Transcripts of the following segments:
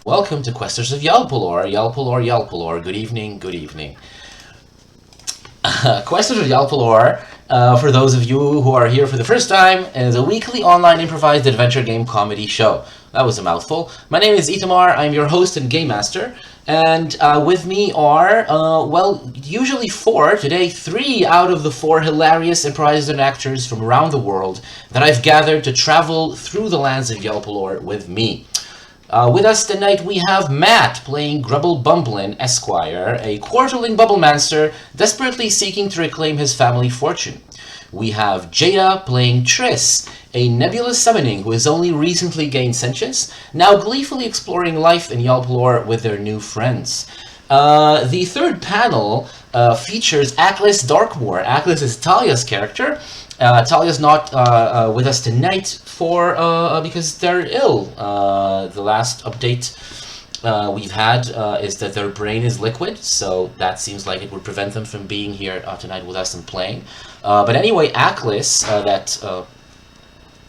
Welcome to Questers of Yalpelor. Yalpelor, Yalpelor. Good evening, good evening. Questers of Yalpelor, for those of you who are here for the first time, is a weekly online improvised adventure game comedy show. That was a mouthful. My name is Itamar, I'm your host and game master, and with me are, usually four, today 3 out of the 4 hilarious improvisers actors from around the world that I've gathered to travel through the lands of Yalpelor with me. With us tonight we have Matt playing Grubble Bumblin, Esquire, a quarterling bubblemancer desperately seeking to reclaim his family fortune. We have Jada playing Triss, a nebulous summoning who has only recently gained sentience, now gleefully exploring life in Yalpelor with their new friends. The third panel features Atlas Darkmoor. Atlas is Talia's character. Talia's not with us tonight because they're ill. The last update we've had is that their brain is liquid, so that seems like it would prevent them from being here tonight with us and playing. But anyway, Atlas,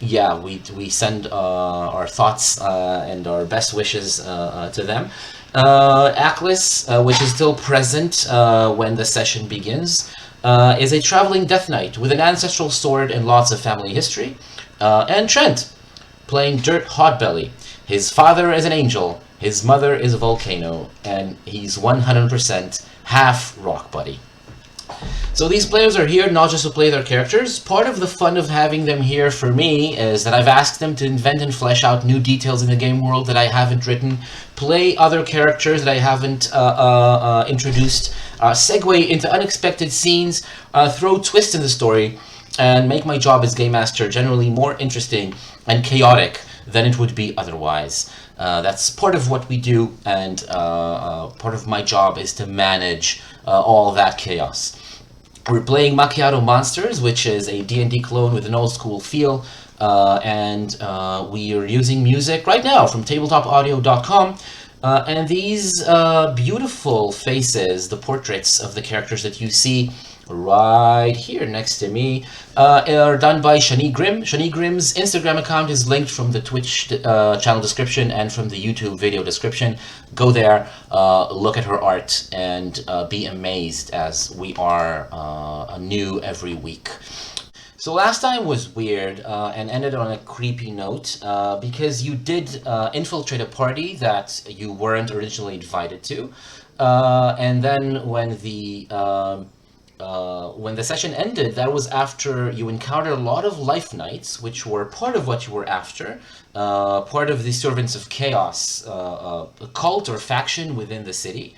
we send our thoughts and our best wishes to them. Atlas, which is still present when the session begins, is a traveling death knight with an ancestral sword and lots of family history. And Trent, playing Dirt Hotbelly. His father is an angel, his mother is a volcano, and he's 100% half rock buddy. So these players are here not just to play their characters. Part of the fun of having them here for me is that I've asked them to invent and flesh out new details in the game world that I haven't written, play other characters that I haven't introduced, segue into unexpected scenes, throw twists in the story, and make my job as game master generally more interesting and chaotic than it would be otherwise. That's part of what we do, and part of my job is to manage all that chaos. We're playing Macchiato Monsters, which is a D&D clone with an old school feel, and we are using music right now from tabletopaudio.com. And these beautiful faces, the portraits of the characters that you see right here next to me, are done by Shani Grimm. Shani Grimm's Instagram account is linked from the Twitch channel description and from the YouTube video description. Go there, look at her art, and be amazed as we are new every week. So last time was weird and ended on a creepy note because you did infiltrate a party that you weren't originally invited to, and then when the session ended, that was after you encountered a lot of life knights, which were part of what you were after, part of the Servants of Chaos, a cult or faction within the city.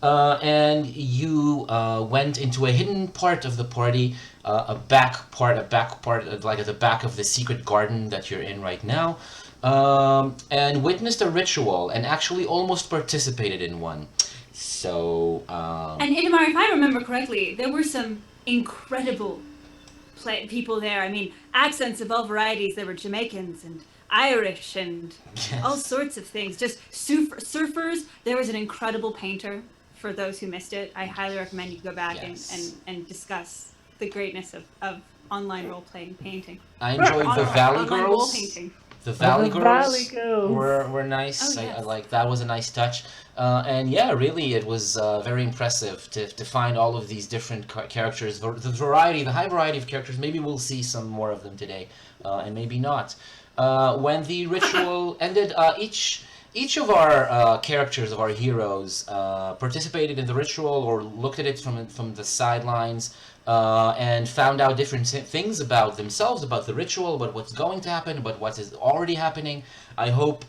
And you went into a hidden part of the party, a back part, like at the back of the secret garden that you're in right now, and witnessed a ritual and actually almost participated in one. So, And Itamar, if I remember correctly, there were some incredible people there. I mean, accents of all varieties. There were Jamaicans and Irish and all sorts of things. Just surfers. There was an incredible painter. For those who missed it, I highly recommend you go back and discuss the greatness of online role-playing painting. I enjoyed the Valley Girls. Painting. The Valley Girls Girls were nice. Oh, yes. I like that was a nice touch. And yeah, really, it was very impressive to find all of these different characters, the variety, the high variety of characters. Maybe we'll see some more of them today, and maybe not. When the ritual ended, each of our characters, of our heroes, participated in the ritual or looked at it from the sidelines, and found out different things about themselves, about the ritual, about what's going to happen, about what is already happening. I hope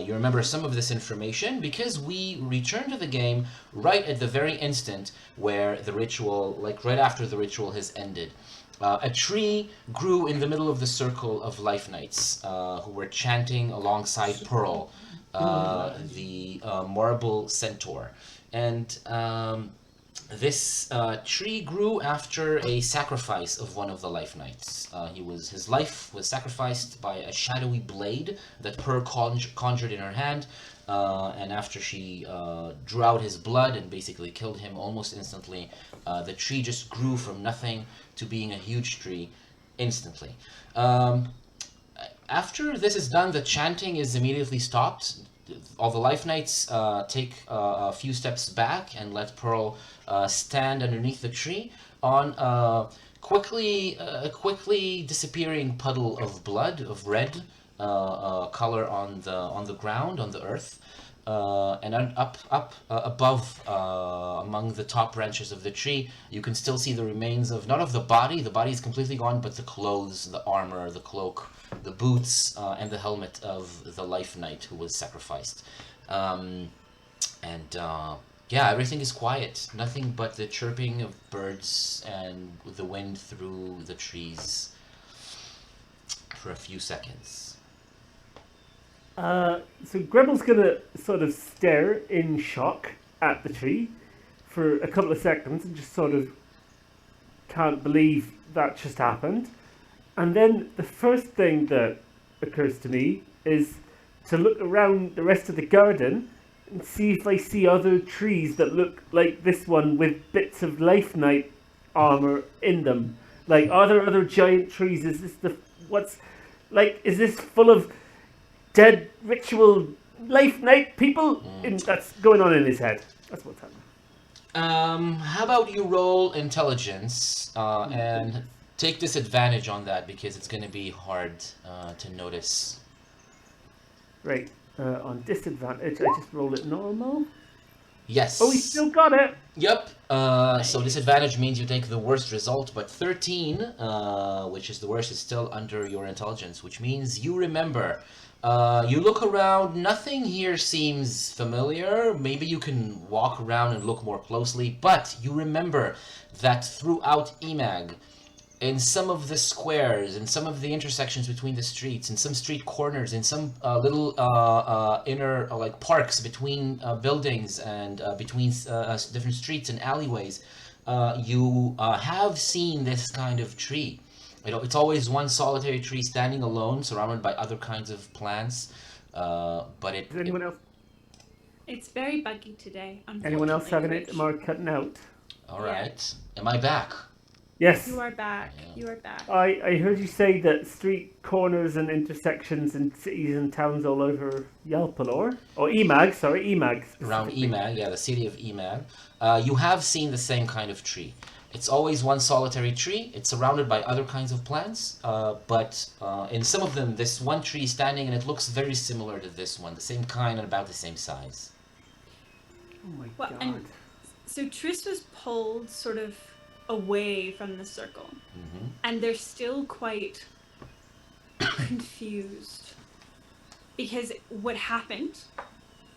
you remember some of this information, because we return to the game right at the very instant where the ritual, like right after the ritual has ended. A tree grew in the middle of the circle of life knights who were chanting alongside Pearl, the marble centaur. And this tree grew after a sacrifice of one of the life knights. His life was sacrificed by a shadowy blade that Pearl conjured in her hand, and after she drew out his blood and basically killed him almost instantly, the tree just grew from nothing to being a huge tree instantly. After this is done, the chanting is immediately stopped. All the Life Knights take a few steps back and let Pearl stand underneath the tree on quickly disappearing puddle of blood of red color on the ground on the earth. And up above, among the top branches of the tree, you can still see the remains of not of the body. The body is completely gone, but the clothes, the armor, the cloak, the boots, and the helmet of the Life Knight who was sacrificed. And yeah, everything is quiet. Nothing but the chirping of birds and the wind through the trees for a few seconds. So Grebel's gonna sort of stare in shock at the tree for a couple of seconds and just sort of can't believe that just happened. And then the first thing that occurs to me is to look around the rest of the garden and see if I see other trees that look like this one with bits of Life Knight armor in them. Like, are there other giant trees? Is this full of dead ritual Life Knight people? That's going on in his head. That's what's happening. How about you roll intelligence and take disadvantage on that because it's going to be hard to notice. Right. On disadvantage, I just rolled it normal. Yes. Oh, we still got it. Yep. So disadvantage means you take the worst result, but 13, which is the worst, is still under your intelligence, which means you remember. You look around, nothing here seems familiar. Maybe you can walk around and look more closely, but you remember that throughout EMAG, in some of the squares, in some of the intersections between the streets, in some street corners, in some little inner like parks between buildings and between different streets and alleyways, you have seen this kind of tree. You know, it's always one solitary tree standing alone, surrounded by other kinds of plants. But it. Is anyone else? It's very buggy today. Anyone else having Rich. it? Mark cutting out. All right. Am I back? Yes. You are back. You are back. I heard you say that street corners and intersections in cities and towns all over Yalpelor, or EMAG, sorry, EMAG. Around EMAG, yeah, the city of EMAG. You have seen the same kind of tree. It's always one solitary tree. It's surrounded by other kinds of plants, but in some of them, this one tree is standing and it looks very similar to this one, the same kind and about the same size. Oh my Well, god. and so Tris was pulled sort of away from the circle, and they're still quite confused because what happened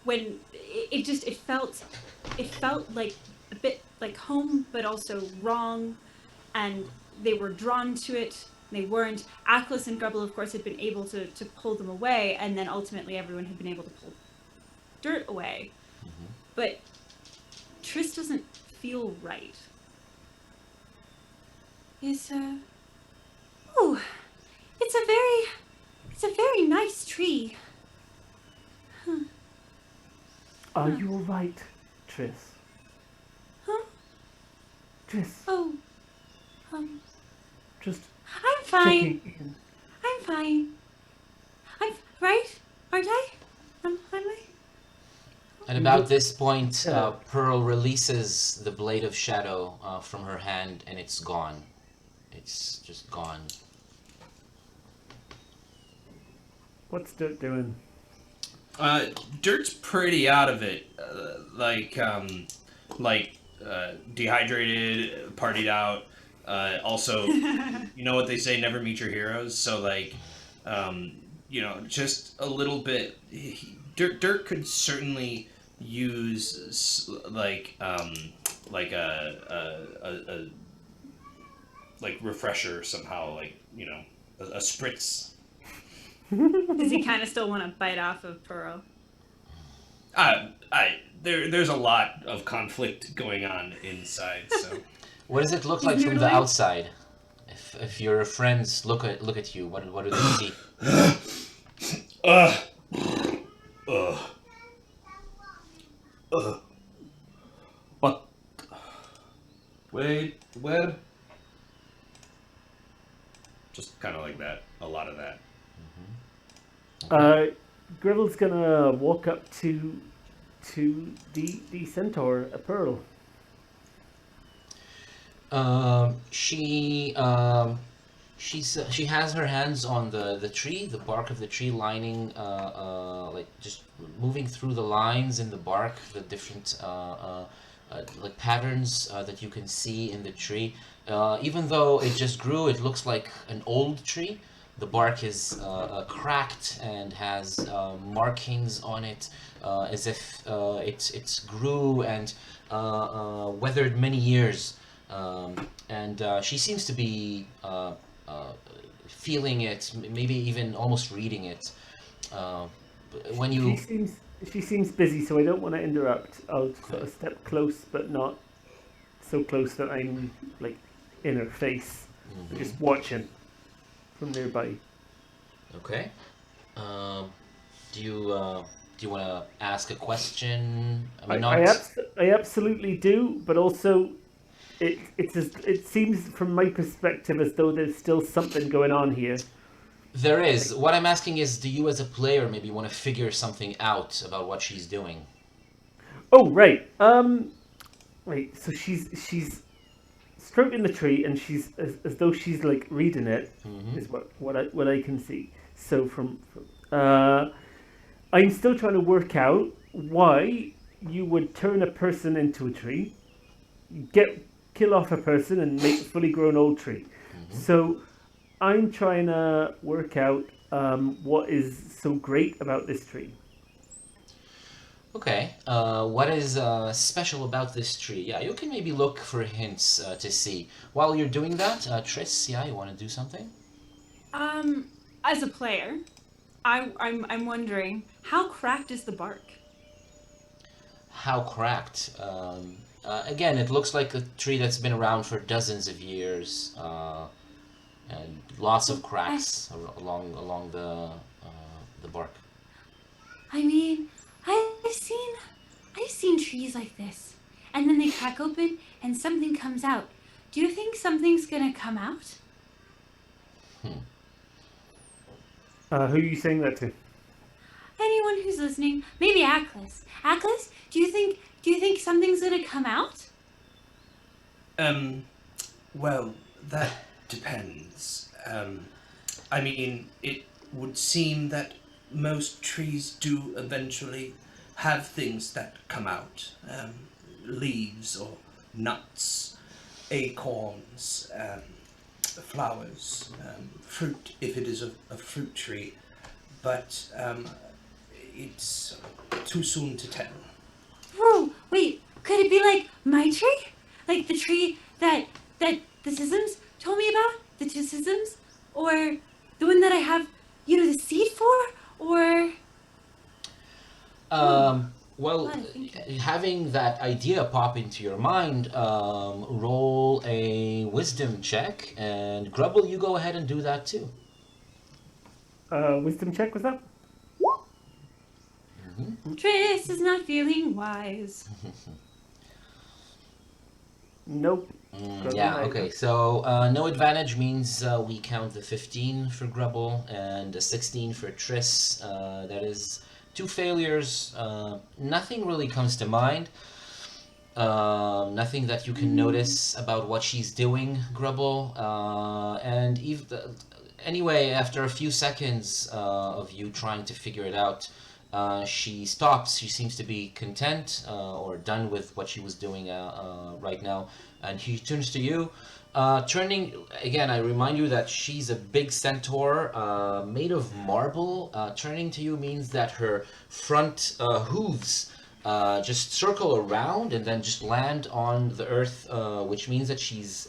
when it felt like a bit like home but also wrong, and they were drawn to it. They weren't. Aklis and Grubble, of course, had been able to pull them away, and then ultimately everyone had been able to pull dirt away, but Tris doesn't feel right. It's a very nice tree. Huh. Are you alright, Tris? Huh? Tris, Oh, just I'm fine. checking in. I'm fine. I'm right, aren't I? Am I? And about this point, Pearl releases the blade of shadow from her hand, and it's gone. It's just gone. What's Dirt doing? Dirt's pretty out of it. Dehydrated, partied out. Also, you know what they say, never meet your heroes. So, just a little bit. Dirt could certainly use a refresher somehow, a spritz. Does he kind of still want to bite off of Pearl? There's a lot of conflict going on inside. So, What does it look like from the outside? If your friends look at you, what do they see? What? Wait, where? Just kind of like that. A lot of that. Gribble's gonna walk up to the centaur, a pearl. She she has her hands on the tree, the bark of the tree, lining like just moving through the lines in the bark, the different like patterns that you can see in the tree. Even though it just grew, it looks like an old tree. The bark is cracked and has markings on it, as if it grew and weathered many years. And she seems to be feeling it, maybe even almost reading it. Uh, when She you, seems she seems busy, so I don't want to interrupt. I'll sort okay, of step close, but not so close that I'm like in her face. I'm hmm, just watching from nearby. okay. Um, do you want to ask a question? I mean, not. I absolutely do, but also it seems from my perspective as though there's still something going on here. There is. Like, What I'm asking is, do you as a player maybe want to figure something out about what she's doing? oh right, wait. So she's stroking the tree, and she's as though she's like reading it. Mm-hmm. Is what I can see. So I'm still trying to work out why you would turn a person into a tree, get kill off a person, and make a fully grown old tree. Mm-hmm. So I'm trying to work out what is so great about this tree. Okay. What is special about this tree? Yeah, you can maybe look for hints to see. While you're doing that, Tris, yeah, you want to do something? Um, as a player, I'm wondering how cracked is the bark? How cracked? Again, it looks like a tree that's been around for dozens of years, and lots of Well, cracks along the bark. I mean, I've seen I've seen trees like this, and then they crack open and something comes out. Do you think something's gonna come out? Hmm. Who are you saying that to? Anyone who's listening, maybe Atlas. Atlas, do you think something's gonna come out? Um, well, that depends. I mean, it would seem that most trees do eventually have things that come out, leaves or nuts, acorns, flowers, fruit if it is a fruit tree, but it's too soon to tell. Whoa, wait, could it be like my tree? Like the tree that the Sisms told me about? The two Sisms? Or the one that I have, the seed for? Or whoa, a Well, lot of thinking. having that idea pop into your mind, roll a wisdom check, and Grubble, you go ahead and do that too. Wisdom check was that? Hmm. Tris is not feeling wise. Nope. Yeah, okay, so no advantage means we count the 15 for Grubble and a 16 for Triss. That is two failures. Nothing really comes to mind. Nothing that you can notice about what she's doing, Grubble. And anyway, after a few seconds of you trying to figure it out, she stops. She seems to be content or done with what she was doing right now. And he turns to you. Turning again, I remind you that she's a big centaur made of marble. Turning to you means that her front hooves just circle around and then just land on the earth, which means that she's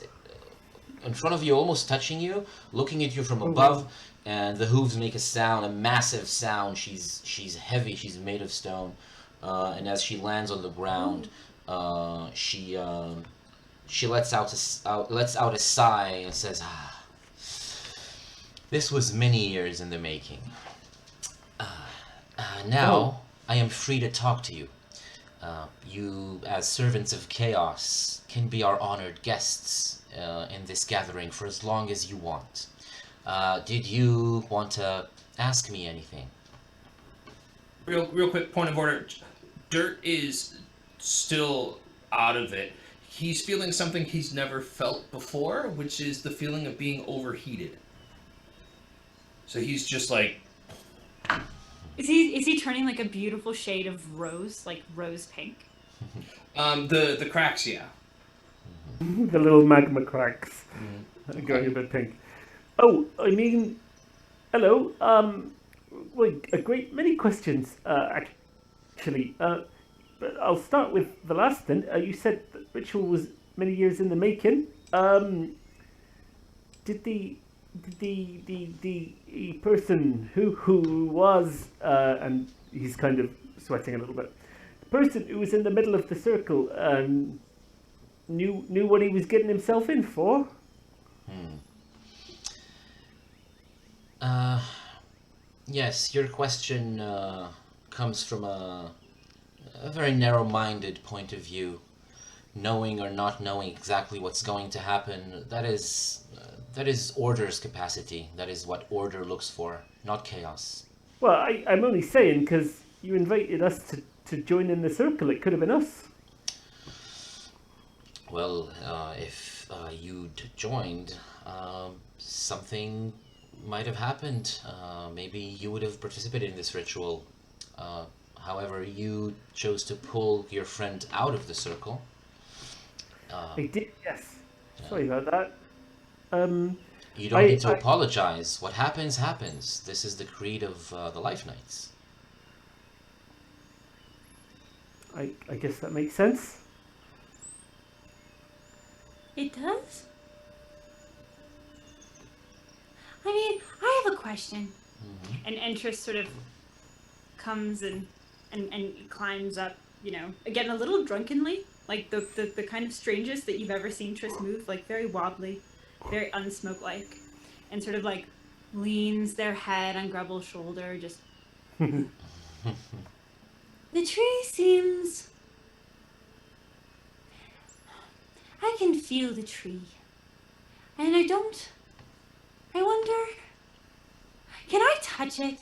in front of you, almost touching you, looking at you from Oh wow. above, and the hooves make a sound, a massive sound. She's heavy. She's made of stone, and as she lands on the ground, Oh, she lets out a sigh and says, "Ah, this was many years in the making. Oh, Now I am free to talk to you. You, as servants of chaos, can be our honored guests in this gathering for as long as you want. Did you want to ask me anything?" Real quick point of order. Dirt is still out of it. He's feeling something he's never felt before, which is the feeling of being overheated. So he's just like, Is he turning like a beautiful shade of rose, like rose pink? the cracks, yeah. The little magma cracks Mm. going a bit pink. Oh, I mean, hello. Well, a great many questions, actually. But I'll start with the last then. You said the ritual was many years in the making. Did the person who was and he's kind of sweating a little bit. The person who was in the middle of the circle knew what he was getting himself in for. Yes, your question comes from a very narrow-minded point of view. Knowing or not knowing exactly what's going to happen, that is order's capacity. That is what order looks for, not chaos. Well, I'm only saying because you invited us to join in the circle. It could have been us. Well, if you'd joined, something might have happened. Maybe you would have participated in this ritual. However, you chose to pull your friend out of the circle. I did, yes. Sorry about that. You don't need to apologize. What happens, happens. This is the creed of the Life Knights. I guess that makes sense. It does? I mean, I have a question. And Entrus sort of comes and climbs up, again a little drunkenly, like the kind of strangest that you've ever seen Triss move, like very wobbly, very unsmoke-like, and sort of like leans their head on Grubble's shoulder, just... The tree seems... I can feel the tree. And I wonder... Can I touch it?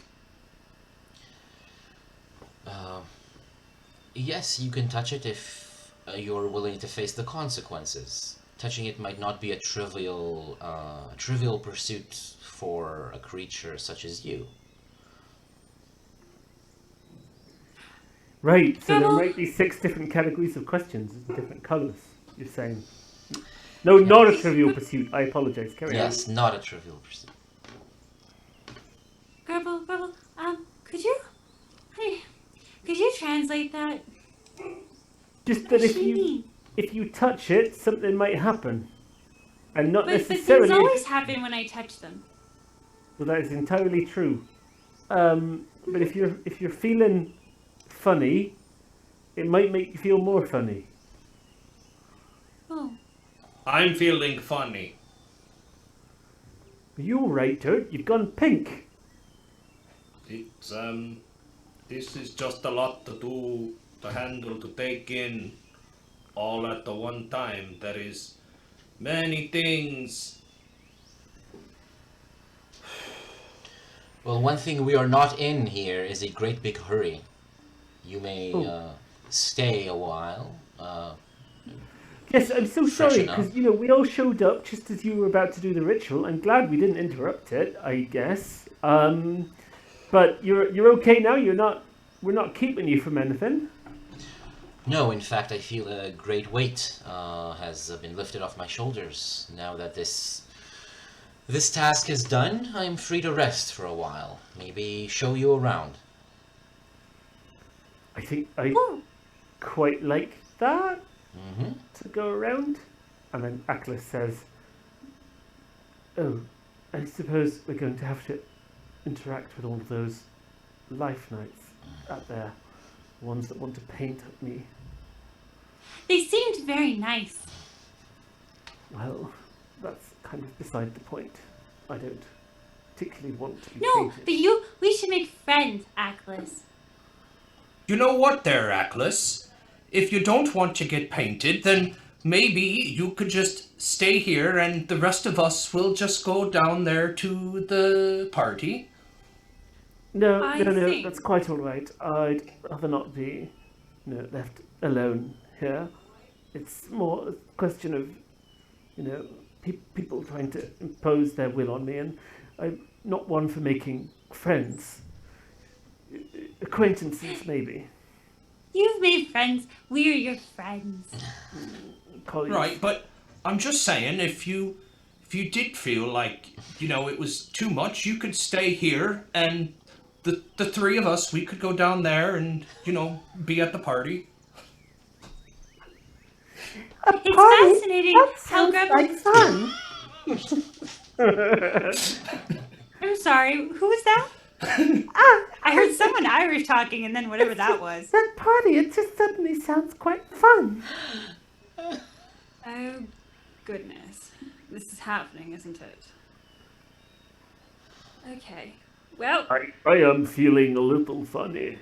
Yes, you can touch it if you're willing to face the consequences. Touching it might not be a trivial pursuit for a creature such as you. Right, so there might be 6 different categories of questions in different colours, you're saying. No, not a trivial pursuit. I apologise. Carry on. Yes, not a trivial pursuit. Grubble, could you translate that? Just What that does she mean? if you touch it, something might happen, and not But necessarily. things always happen when I touch them. Well, that is entirely true. But if you're feeling funny, it might make you feel more funny. Oh. I'm feeling funny. Are you all right, Dirt? You've gone pink. It's this is just a lot to do, to handle, to take in, all at the one time. There is many things. Well, one thing we are not in here is a great big hurry. You may stay a while. Yes, I'm so sorry enough. because we all showed up just as you were about to do the ritual. I'm glad we didn't interrupt it. I guess. But you're okay now. We're not keeping you from anything. No, in fact, I feel a great weight has been lifted off my shoulders. Now that this task is done, I'm free to rest for a while. Maybe show you around. I think I quite like that to go around. And then Aklis says, "Oh, I suppose we're going to have to interact with all of those Life Knights out there, ones that want to paint at me." They seemed very nice. Well, that's kind of beside the point. I don't particularly want to be No, painted. but we should make friends, Aklis. You know what there, Aklis? If you don't want to get painted, then maybe you could just stay here and the rest of us will just go down there to the party. No, I no, no, see. that's quite all right. I'd rather not be, left alone here. It's more a question of, people trying to impose their will on me, and I'm not one for making friends. Acquaintances, maybe. You've made friends. We're your friends. Colleagues. Right, but I'm just saying, if you did feel like it was too much, you could stay here, and the three of us, we could go down there and be at the party. A It's party? fascinating That how sounds Grubble. like fun. I'm sorry. Who was that? Ah, I heard someone Irish talking, and then whatever that was. that party, it just suddenly sounds quite fun. Oh, goodness. This is happening, isn't it? Okay. Well, I am feeling a little funny.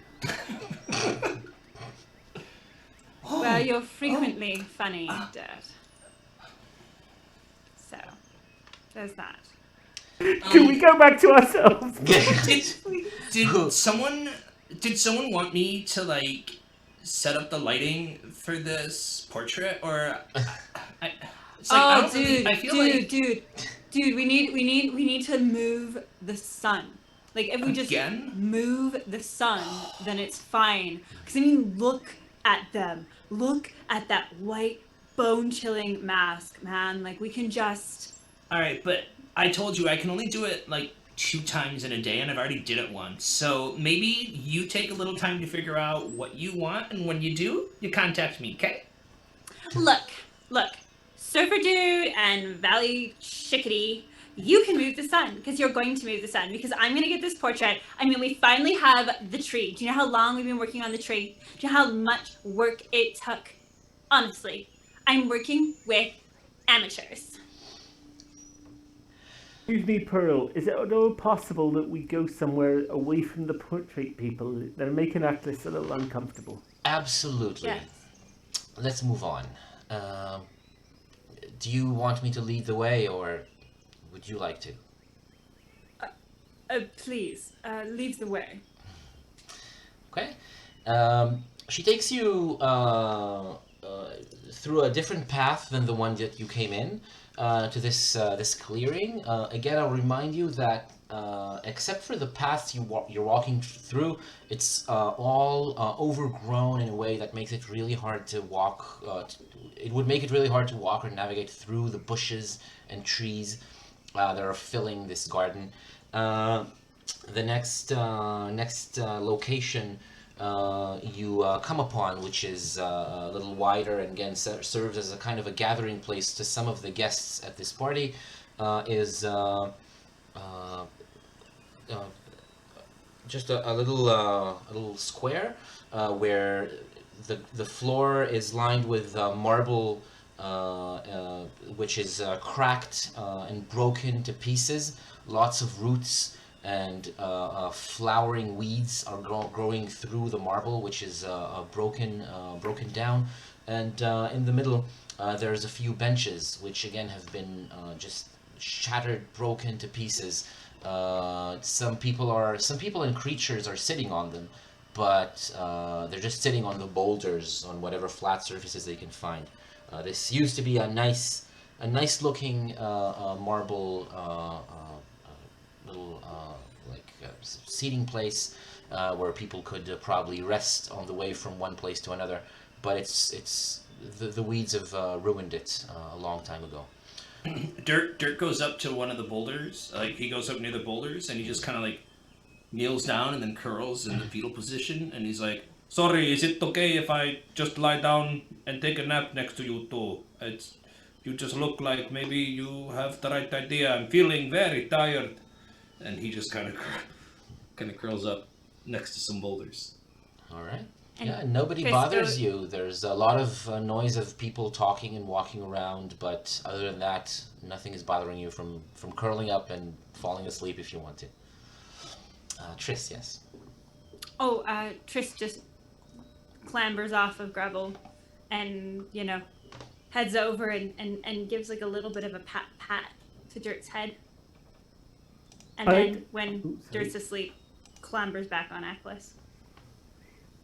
well, you're frequently funny, Dad. So, there's that. Can we go back to ourselves? Did someone want me to set up the lighting for this portrait, or it's like I Oh, don't really, dude, I feel like dude, we need to move the sun. Like, if we just Again? move the sun, then it's fine. Because, I mean, look at them. Look at that white, bone-chilling mask, man. Like, we can just... all right, but I told you I can only do it 2 times in a day, and I've already did it once. So maybe you take a little time to figure out what you want, and when you do, you contact me, okay? Look. Surfer Dude and Valley Chickadee, you can move the sun, because you're going to move the sun, because I'm going to get this portrait. I mean, we finally have the tree. Do you know how long we've been working on the tree? Do you know how much work it took? Honestly, I'm working with amateurs. Excuse me, Pearl. Is it at all possible that we go somewhere away from the portrait people? They're making Atlas a little uncomfortable. Absolutely. Yes. Let's move on. Do you want me to lead the way, or would you like to? Please, leave the way. Okay. She takes you through a different path than the one that you came in to this clearing. Again, I'll remind you that except for the paths you're walking through, it's all overgrown in a way that makes it really hard to walk. It would make it really hard to walk or navigate through the bushes and trees that are filling this garden. The next location you come upon, which is a little wider and again serves as a kind of a gathering place to some of the guests at this party, is just a little square where the floor is lined with marble, which is cracked and broken to pieces. Lots of roots and flowering weeds are growing through the marble, which is broken down. And in the middle, there's a few benches, which again have been just shattered, broken to pieces. Some people and creatures are sitting on them, but they're just sitting on the boulders, on whatever flat surfaces they can find. This used to be a nice looking marble little seating place where people could probably rest on the way from one place to another, but the weeds have ruined it a long time ago. Dirt goes up to one of the boulders. He goes up near the boulders, and he just kind of kneels down and then curls in the fetal position, and he's like, "Sorry, is it okay if I just lie down and take a nap next to you too? You just look like maybe you have the right idea. I'm feeling very tired." And he just kind of curls up next to some boulders. All right. And Yeah, nobody Chris bothers you. There's a lot of noise of people talking and walking around, but other than that, nothing is bothering you from curling up and falling asleep if you want to. Triss, yes. Oh, Triss just clambers off of Grubble and, heads over and gives a little bit of a pat to Dirt's head. And then when Dirt's asleep, clambers back on Aklis.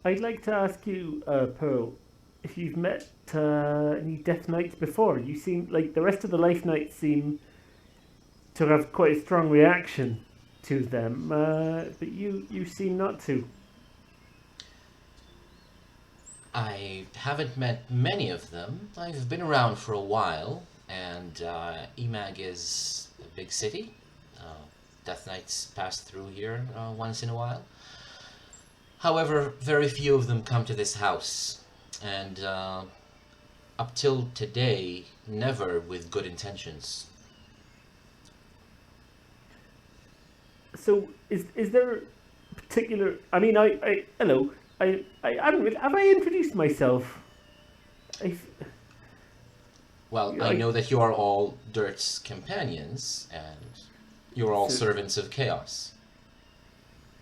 I'd like to ask you, Pearl, if you've met any Death Knights before. You seem like the rest of the Life Knights seem to have quite a strong reaction to them, but you seem not to. I haven't met many of them. I've been around for a while, and Emag is a big city. Death Knights pass through here once in a while. However, very few of them come to this house, and up till today, never with good intentions. So, is there a particular? I mean, hello. I haven't really, have I introduced myself? Well, I know that you are all Dirt's companions, and you're all servants of chaos.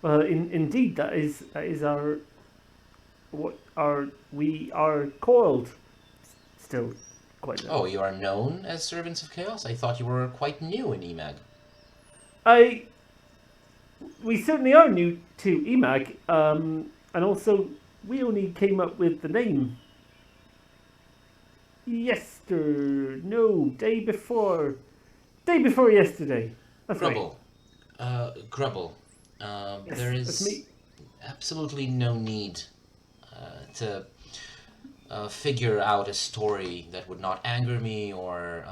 Well, indeed, that is our we are called still quite. Oh, you are known as servants of chaos? I thought you were quite new in Emag. We certainly are new to EMAG, and also we only came up with the name day before yesterday. That's Grubble. right. Grubble. Yes, There that's is me. absolutely no need to figure out a story that would not anger me or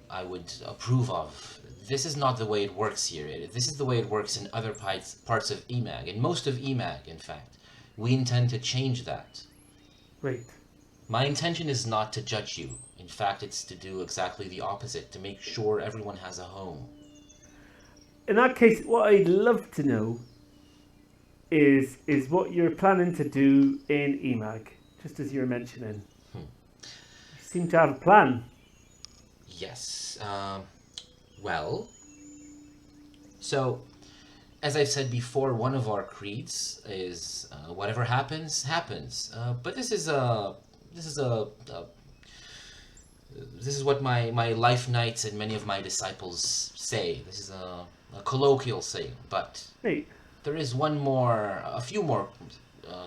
I would approve of. This is not the way it works here. This is the way it works in other parts of EMAG, in most of EMAG, in fact. We intend to change that. Right. My intention is not to judge you. In fact, it's to do exactly the opposite, to make sure everyone has a home. In that case, what I'd love to know is what you're planning to do in EMAG, just as you were mentioning. You seem to have a plan. Yes. Well, so, as I've said before, one of our creeds is whatever happens, happens. But this is what my life knights and many of my disciples say. This is a colloquial saying, but Hey, there is a few more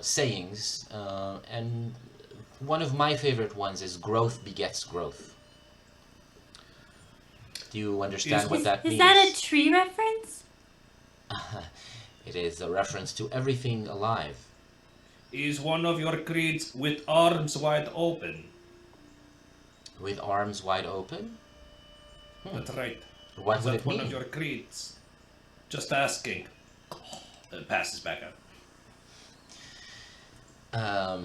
sayings, and one of my favorite ones is growth begets growth. Do you understand what that means? Is that a tree reference? It is a reference to everything alive. Is one of your creeds with arms wide open? With arms wide open? That's right. What Is would that it one mean? of your creeds? Just asking. Passes back out.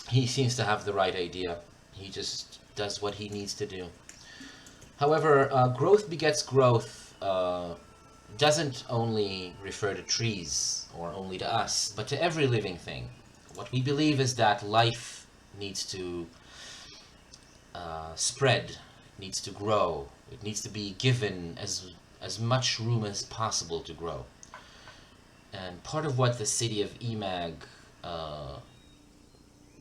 He seems to have the right idea. He just does what he needs to do. However, growth begets growth doesn't only refer to trees or only to us, but to every living thing. What we believe is that life needs to spread, needs to grow. It needs to be given as much room as possible to grow. And part of what the city of Emag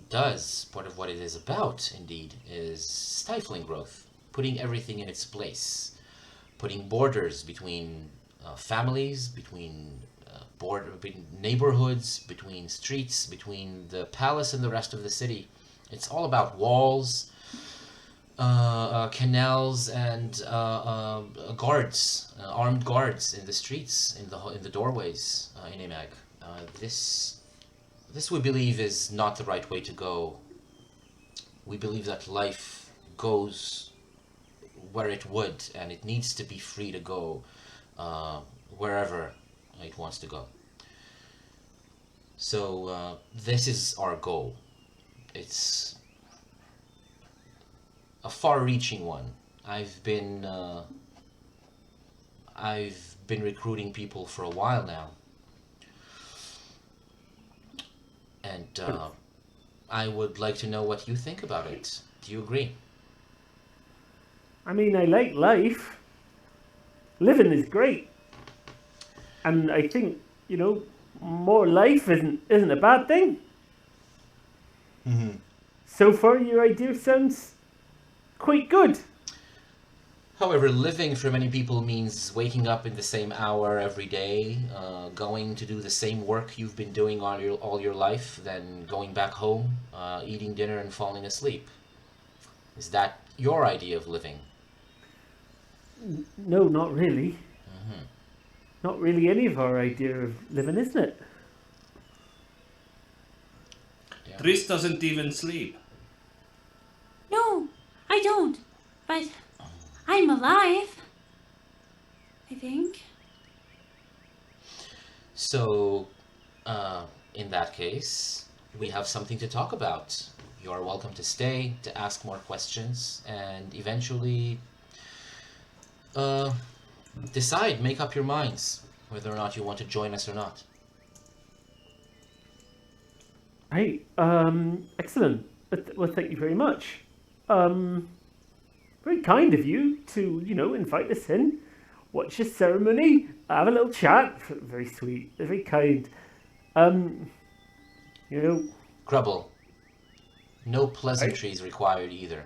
does, part of what it is about, indeed, is stifling growth, putting everything in its place, putting borders between families, between neighborhoods, between streets, between the palace and the rest of the city. It's all about walls, canals, and guards, armed guards in the streets, in the doorways in Emag. This we believe is not the right way to go. We believe that life goes where it would, and it needs to be free to go wherever it wants to go. So this is our goal. It's a far-reaching one. I've been recruiting people for a while now, and I would like to know what you think about it. Do you agree? I mean, I like life. Living is great, and I think more life isn't a bad thing. So far, your idea sounds quite good. However, living for many people means waking up in the same hour every day, going to do the same work you've been doing all your life, then going back home, eating dinner and falling asleep. Is that your idea of living? No, not really. Not really any of our idea of living, isn't it? Yeah. Tris doesn't even sleep. No, I don't. But I'm alive. I think. So, in that case, we have something to talk about. You are welcome to stay, to ask more questions, and eventually decide, make up your minds whether or not you want to join us or not. Hey, excellent. Well, thank you very much. Very kind of you to, invite us in, watch the ceremony, have a little chat. Very sweet, very kind. You know, Grubble, no pleasantries required either.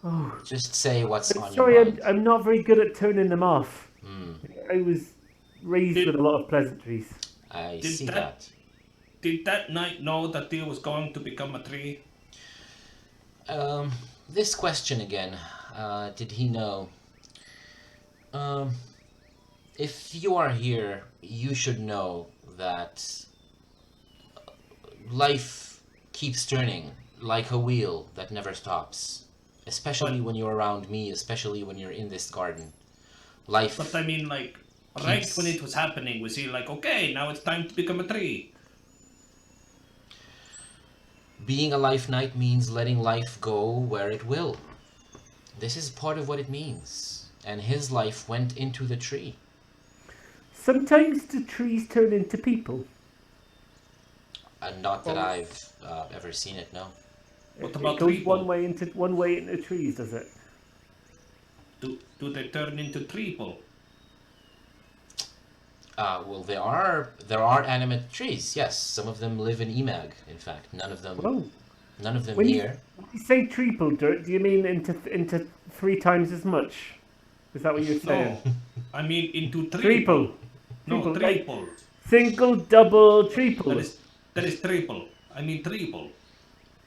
oh, Just say what's on sorry, your mind. I'm not very good at turning them off. Hmm, I was raised with a lot of pleasantries. I Did see that- that. Did that knight know that he was going to become a tree? This question again. Did he know? If you are here, you should know that life keeps turning like a wheel that never stops. Especially when you're around me, especially when you're in this garden. Life. But I mean, like, right Keeps- when it was happening, was he like, okay, now it's time to become a tree? Being a life knight means letting life go where it will. This is part of what it means. And his life went into the tree. Sometimes the trees turn into people. And not that I've ever seen it, no. What It about goes people? one way into trees, does it? Do they turn into treeple? Well, there are animate trees. Yes, some of them live in Emag. In fact, none of them When you- here. When you say triple dirt, do you mean into 3 times as much? Is that what you're saying? No, I mean into Triple. No, Triple, triple. Single, double, triple. That is triple. I mean triple,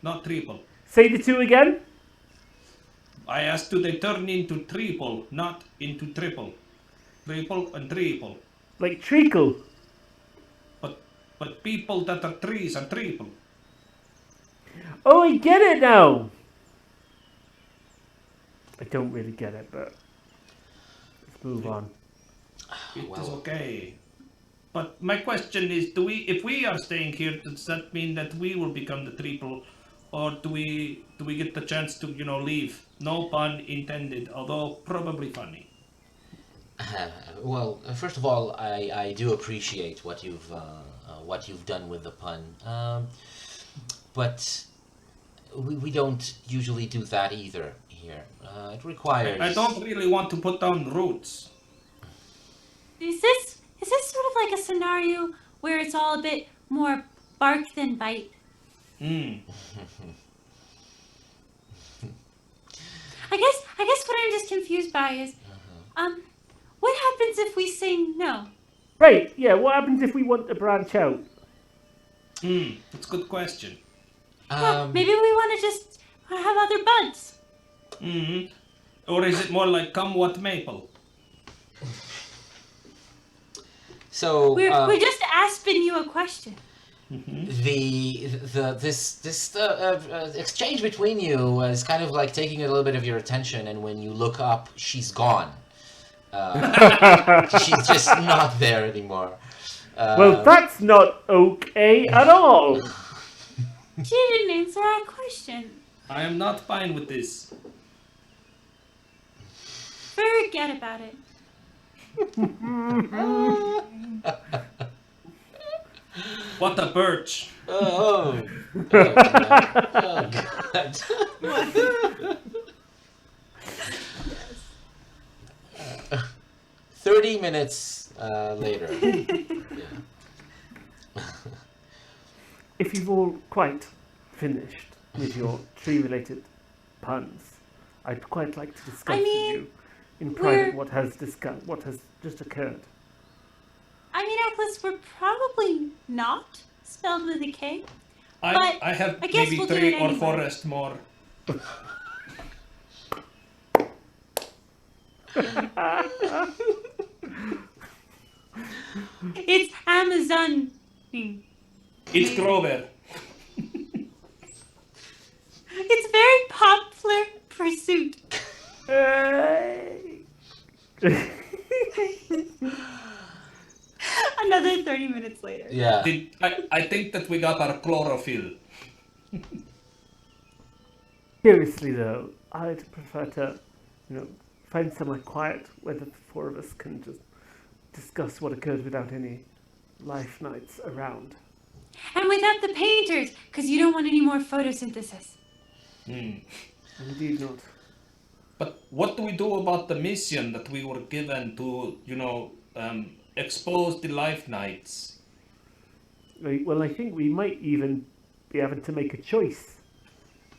not triple. Say the 2 again. I asked, do they turn into triple, not into triple? Triple and triple. Like treacle. But people that are trees are triple. Oh, I get it now. I don't really get it, but let's move on. It is Well, okay. But my question is, if we are staying here, does that mean that we will become the triple, or do we get the chance to leave? No pun intended, although probably funny. well, first of all, I do appreciate what you've done with the pun. But we don't usually do that either here. It requires. I don't really want to put down roots. Is this sort of like a scenario where it's all a bit more bark than bite? Hmm. I guess what I'm just confused by is, what happens if we say no? Right, yeah, what happens if we want to branch out? That's a good question. Maybe we want to just have other buds. Or is it more like come what maple? So We're just asking you a question. this exchange between you is kind of like taking a little bit of your attention, and when you look up, she's gone. She's just not there anymore. Well, that's not okay at all. She didn't answer our question. I am not fine with this. Forget about it. What a birch. Oh, God. 30 minutes later. If you've all quite finished with your tree-related puns, I'd quite like to discuss with you in private We're- what has just occurred. I mean, Atlas, we're probably not spelled with a K. I But have I guess maybe we'll do 3 it or anyway. 4 more. It's Amazon. It's Grover. It's very popular pursuit. Another 30 minutes later. Yeah. I think that we got our chlorophyll. Seriously though, I'd prefer to, find somewhere quiet where the four of us can just discuss what occurred without any life knights around. And without the painters, because you don't want any more photosynthesis. Indeed not. But what do we do about the mission that we were given to, expose the life knights? Right, well, I think we might even be having to make a choice.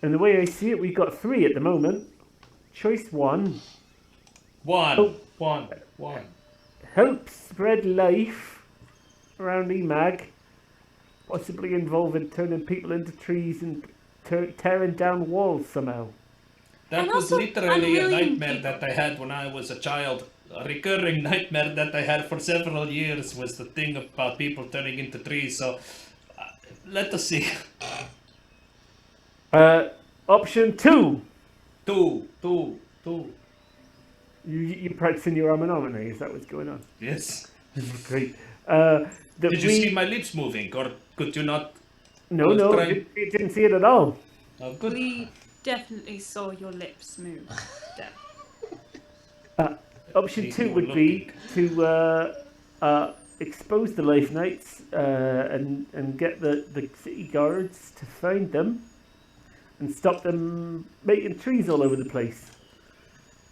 And the way I see it, we've got 3 at the moment. Choice 1, One. help spread life around EMAG, possibly involving turning people into trees and tearing down walls somehow. That And was also literally a unwilling nightmare people. that I had when I was a child. A recurring nightmare that I had for several years was the thing about people turning into trees. So, let us see. Option 2. Two. You practicing your armonometry, is that what's going on? Yes. Great. That Did you see my lips moving, or could you not? No, was no, trying- you didn't see it at all. Oh, good. We definitely saw your lips move. Option You 2 were would be to expose the life knights and get the city guards to find them and stop them making trees all over the place.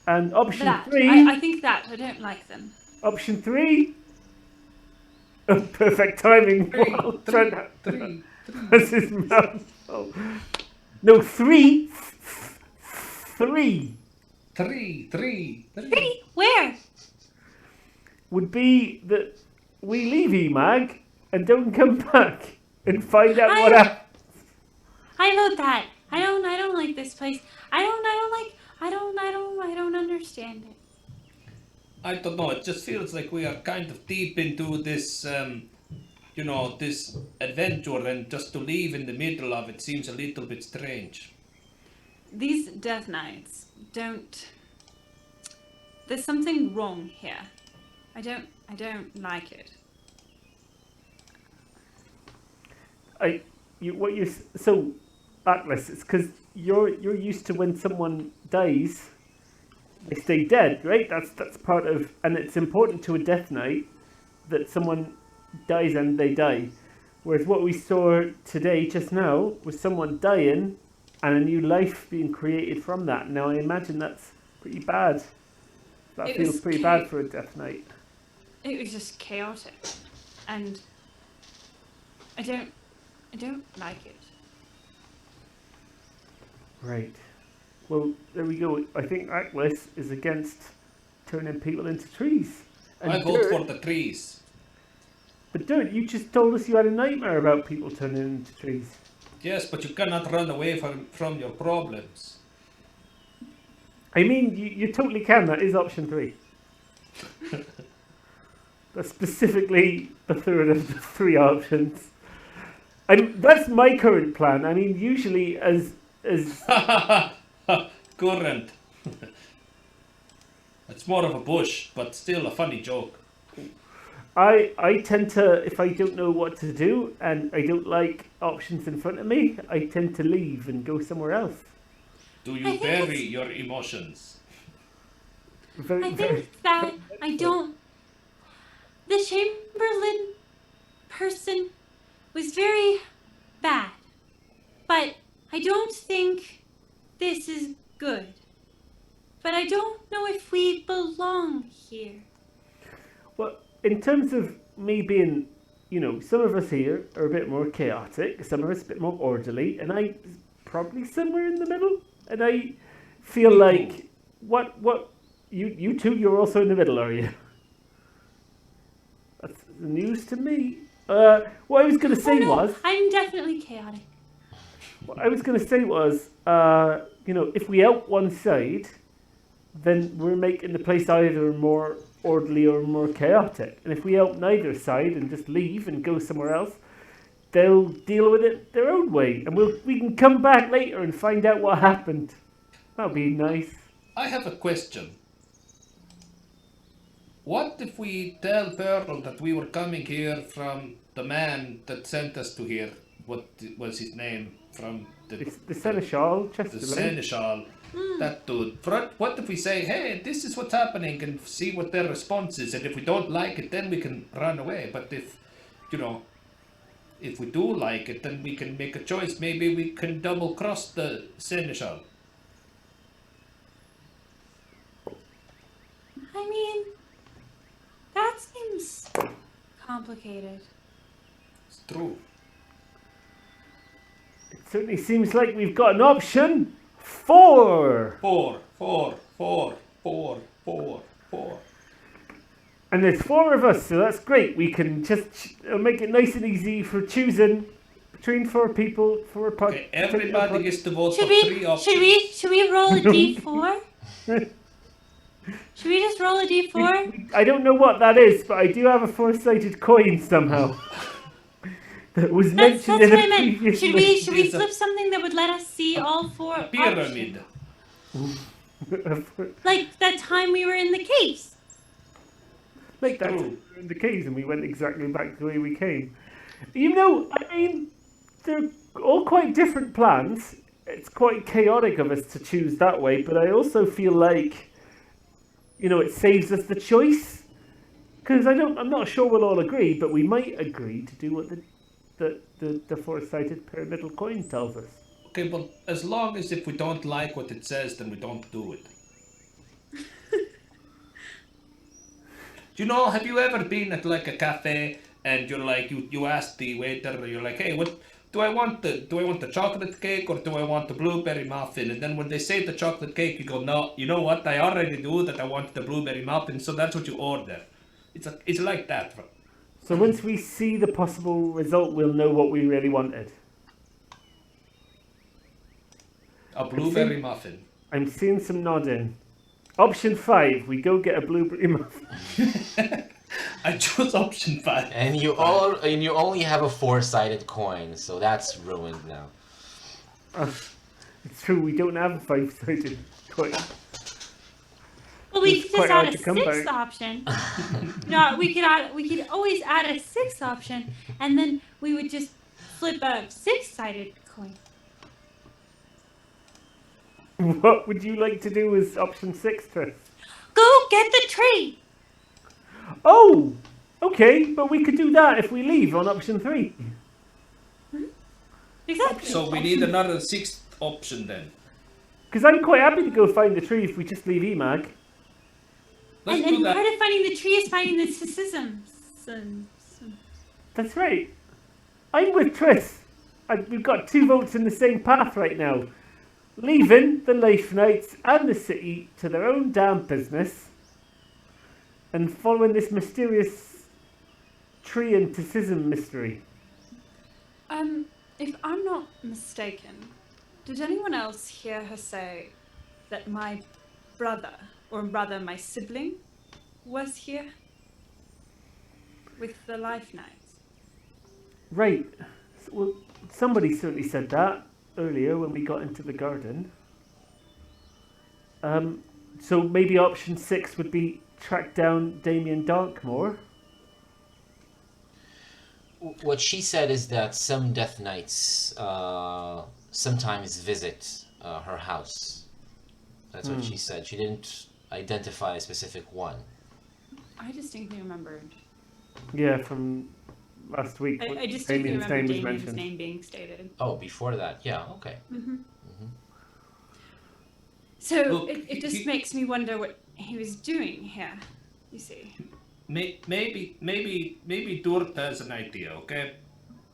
And option That. 3, I think that. I don't like them. option 3. Oh, perfect timing. Wow, Three. That's his mouth. Oh. No, 3. 3 Three. Pretty? Where? would be that we leave EMAG and don't come back and find out what happened. I vote that. I don't like this place. I don't understand it. I don't know. It just feels like we are kind of deep into this, this adventure, and just to leave in the middle of it seems a little bit strange. These Death Knights don't. There's something wrong here. I don't like it. So Atlas, it's because you're used to when someone dies, they stay dead, right? That's part of, and it's important to a Death Knight that someone dies and they die. Whereas what we saw today, just now, was someone dying and a new life being created from that. Now I imagine that's pretty bad. That It feels was pretty bad for a Death Knight. It was just chaotic, and I don't like it. Right. Well, there we go. I think Atlas is against turning people into trees. And I vote Dirt- for the trees. But Dirt, you just told us you had a nightmare about people turning into trees. Yes, but you cannot run away from your problems. I mean, you totally can. That is option 3. That's specifically the third of the 3 options. And that's my current plan. I mean, usually as Current. It's more of a bush, but still a funny joke. I tend to, if I don't know what to do and I don't like options in front of me, I tend to leave and go somewhere else. Do I you think bury it's- your emotions? Very, I very. think that I don't. The Chamberlain person was very bad, but I don't think this is good. But I don't know if we belong here. Well, in terms of me being, some of us here are a bit more chaotic, some of us a bit more orderly, and I probably somewhere in the middle. And I feel Me like what You two, you're also in the middle, are you? That's the news to me. What I was going to say was... I'm definitely chaotic. What I was going to say was, if we help one side, then we're making the place either more orderly or more chaotic. And if we help neither side and just leave and go somewhere else, they'll deal with it their own way. And we can come back later and find out what happened. That'll be nice. I have a question. What if we tell Pearl that we were coming here from the man that sent us to here? What was his name? From The Seneschal, the Chesterland. Seneschal. That dude. What if we say, hey, this is what's happening, and see what their response is, and if we don't like it, then we can run away. But if we do like it, then we can make a choice. Maybe we can double cross the Seneschal. I mean, that seems complicated. It's true. It certainly seems like we've got an option. 4. 4, 4, 4, 4, 4, 4. And there's 4 of us, so that's great. We can just make it nice and easy for choosing between 4 people for a part. Okay, everybody gets to vote Should for 3 we options. should we roll a d4? Should we just roll a d4? I don't know what that is, but I do have a 4-sided coin somehow. That was That's mentioned what in I a meant. previous Should we It's a- flip something that would let us see all 4 A pyramid. options? Like that time we were in the caves. Like that True. in the caves, and we went exactly back the way we came. I mean, they're all quite different plans. It's quite chaotic of us to choose that way, but I also feel like, it saves us the choice. Because I'm not sure we'll all agree, but we might agree to do what the 4-sided pyramidal coin tells us. Okay, but as long as if we don't like what it says, then we don't do it. Have you ever been at like a cafe and you're like, you ask the waiter, you're like, hey, what do I want the chocolate cake or do I want the blueberry muffin? And then when they say the chocolate cake, you go, no, you know what? I already knew that I want the blueberry muffin, so that's what you order. It's like that. So once we see the possible result, we'll know what we really wanted. A blueberry muffin. I'm seeing some nodding. Option 5, we go get a blueberry muffin. I chose option 5. And you only have a 4-sided coin, so that's ruined now. It's true, we don't have a 5-sided coin. Well, we It's could quite just add hard a to come 6th by. option. No, we could always add a 6th option, and then we would just flip a 6-sided coin. What would you like to do as option 6, Tris? Go get the tree. Oh! Okay, but we could do that if we leave on option 3. Exactly. So we need another 6th option then. Because I'm quite happy to go find the tree if we just leave EMAG. Let's and do that. part of finding the tree is finding the systems. That's right. I'm with Tris. We've got 2 votes in the same path right now. Leaving the Life Knights and the city to their own damn business and following this mysterious tree and Tisism mystery. If I'm not mistaken, did anyone else hear her say that my brother, or rather my sibling, was here with the Life Knights? Right. Well, somebody certainly said that earlier when we got into the garden. So maybe option 6 would be track down Damien Darkmoor. What she said is that some Death Knights sometimes visit her house. That's what she said. She didn't identify a specific one. I distinctly remembered. Yeah, from last week. I distinctly Damien's remember name was Damien's mentioned. name being stated. Oh, before that. Yeah, okay. So Look, it just makes me wonder what he was doing here. You see. Maybe Durt has an idea, okay?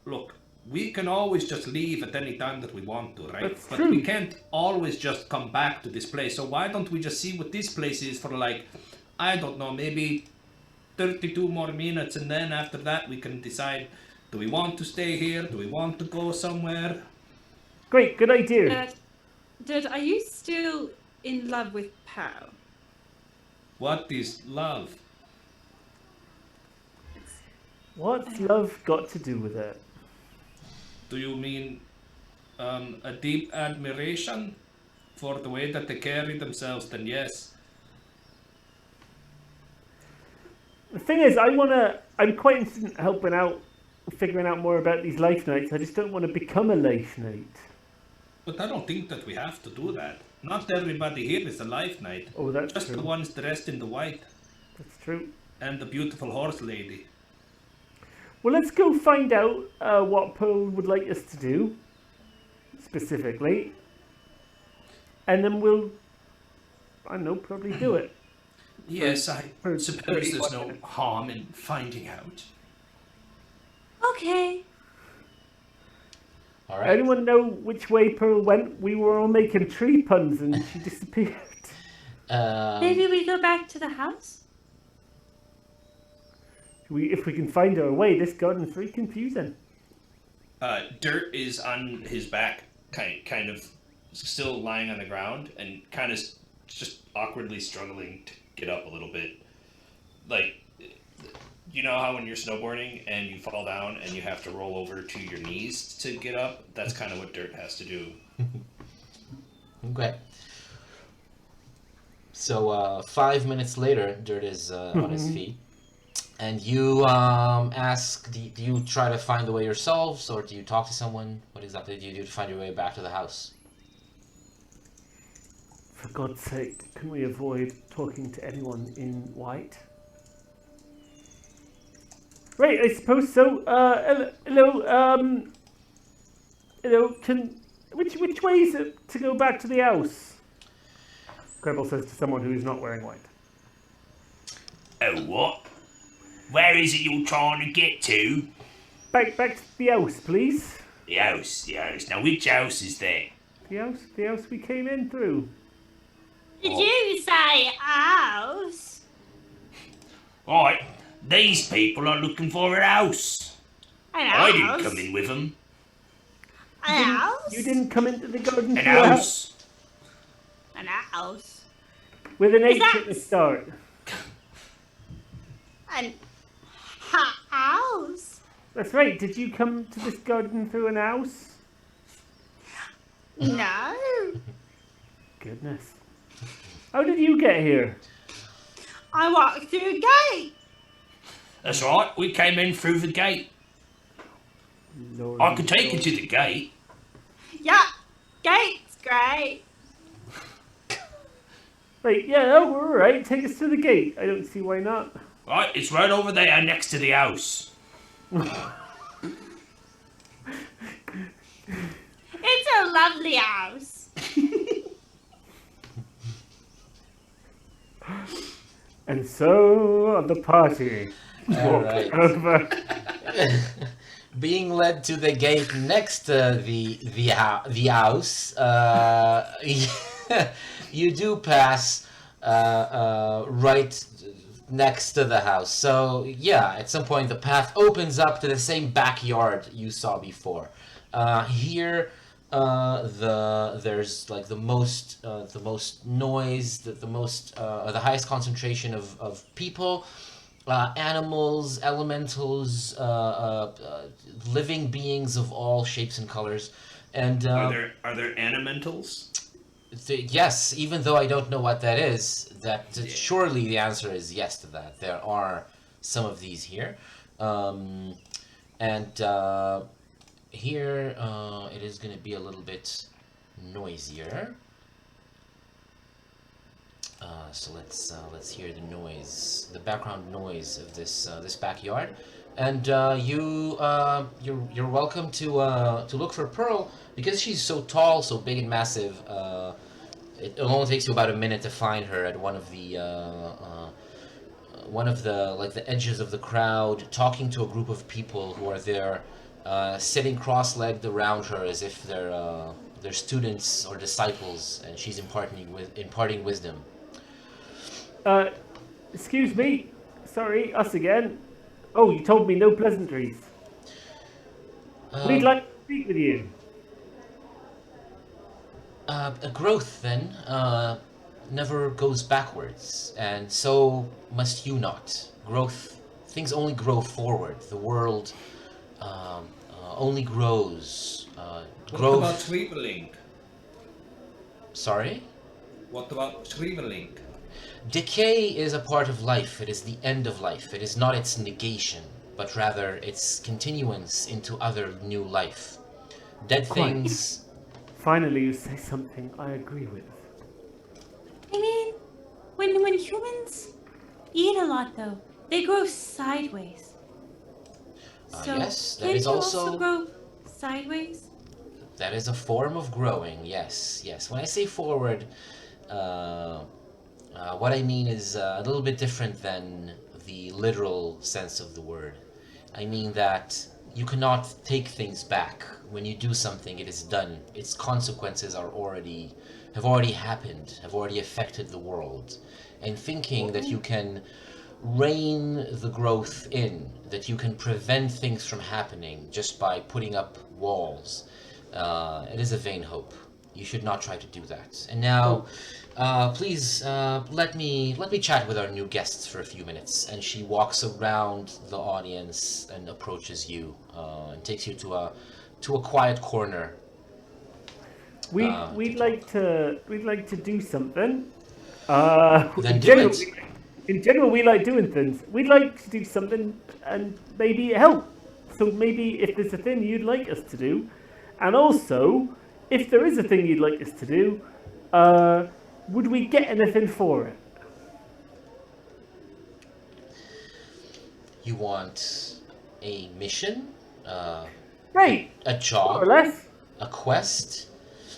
Look, we can always just leave at any time that we want to, right? That's But true. we can't always just come back to this place. So why don't we just see what this place is for, like, I don't know, maybe 32 more minutes, and then after that we can decide, do we want to stay here? Do we want to go somewhere? Great, good idea. Dad, are you still in love with Pow? What is love? What's love got to do with it? Do you mean a deep admiration for the way that they carry themselves? Then yes. The thing is, I'm quite interested in helping out, figuring out more about these life knights. I just don't want to become a life knight. But I don't think that we have to do that. Not everybody here is a life knight. Oh, that's Just true. the ones dressed in the white That's true. and the beautiful horse lady. Well, let's go find out what Pearl would like us to do, specifically. And then we'll, I don't know, probably do it. Yes, I for suppose 31 there's no minutes. harm in finding out. Okay. All right. Anyone know which way Pearl went? We were all making tree puns and she disappeared. Maybe we go back to the house? If we can find our way, this garden's very confusing. Dirt is on his back, kind of still lying on the ground and kind of just awkwardly struggling to get up a little bit. Like, you know how when you're snowboarding and you fall down and you have to roll over to your knees to get up? That's kind of what Dirt has to do. Okay. So 5 minutes later, Dirt is on his feet, and you ask, do you try to find the way yourselves, or do you talk to someone? What exactly do you do to find your way back to the house? For God's sake, can we avoid talking to anyone in white? Right, I suppose so. Hello, which way is it to go back to the house? Gribble says to someone who is not wearing white. Oh, what? Where is it you're trying to get to? Back to the house, please. The house. Now, which house is that? The house we came in through. Did you say house? Right, these people are looking for a house. An I house? didn't come in with them. An house? You didn't come into the garden An through a house. An house? with an Is H that- at the start. An house? That's right. Did you come to this garden through an house? No. Goodness. How did you get here? I walked through a gate. That's right, we came in through the gate. Lord, I could take you to the gate. Yeah, gate's great. Right, yeah, oh, we're alright. Take us to the gate. I don't see why not. Right, it's right over there next to the house. It's a lovely house. And so the party All walked right. over. Being led to the gate next to the house, you do pass right next to the house. So yeah, at some point the path opens up to the same backyard you saw before. Here, there's like the most noise, the highest concentration of people. Animals, elementals, living beings of all shapes and colors, and Are there animentals? yes, even though I don't know what that is, surely the answer is yes to that. There are some of these here, and here it is going to be a little bit noisier. So let's hear the noise, the background noise of this backyard, and you're welcome to look for Pearl because she's so tall, so big and massive. It only takes you about a minute to find her at one of the like the edges of the crowd, talking to a group of people who are there sitting cross-legged around her as if they're students or disciples, and she's imparting wisdom. Excuse me. Sorry, us again. Oh, you told me no pleasantries. We'd like to speak with you. A growth, then, never goes backwards, and so must you not. Growth, things only grow forward. The world only grows. What about shriveling? Sorry? What about shriveling? Decay is a part of life. It is the end of life. It is not its negation, but rather its continuance into other new life. Dead Quite. things. Finally, you say something I agree with. I mean, when humans eat a lot, though, they grow sideways. So yes, that can't is you also grow sideways? that is a form of growing. Yes, yes. When I say forward, what I mean is a little bit different than the literal sense of the word. I mean that you cannot take things back. When you do something, it is done. Its consequences have already happened, have already affected the world. And thinking that you can rein the growth in, that you can prevent things from happening just by putting up walls, it is a vain hope. You should not try to do that. And now, please let me chat with our new guests for a few minutes. And she walks around the audience and approaches you and takes you to a quiet corner. We'd like to do something. Then in do general, it. In general, we like doing things. We'd like to do something and maybe help. So maybe if there's a thing you'd like us to do, and also if there is a thing you'd like us to do, would we get anything for it? You want a mission, Right, a more job, or less. a quest.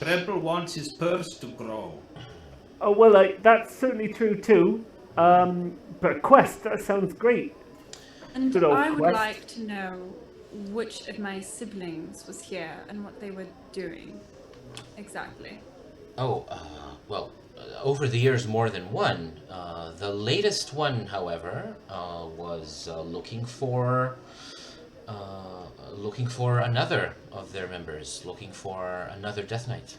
Rebel wants his purse to grow. Oh well, that's certainly true too. But a quest, that sounds great. And Good old I would quest. like to know which of my siblings was here and what they were doing. Exactly. Oh, well, over the years, more than one. The latest one, however, was looking for another of their members, looking for another Death Knight.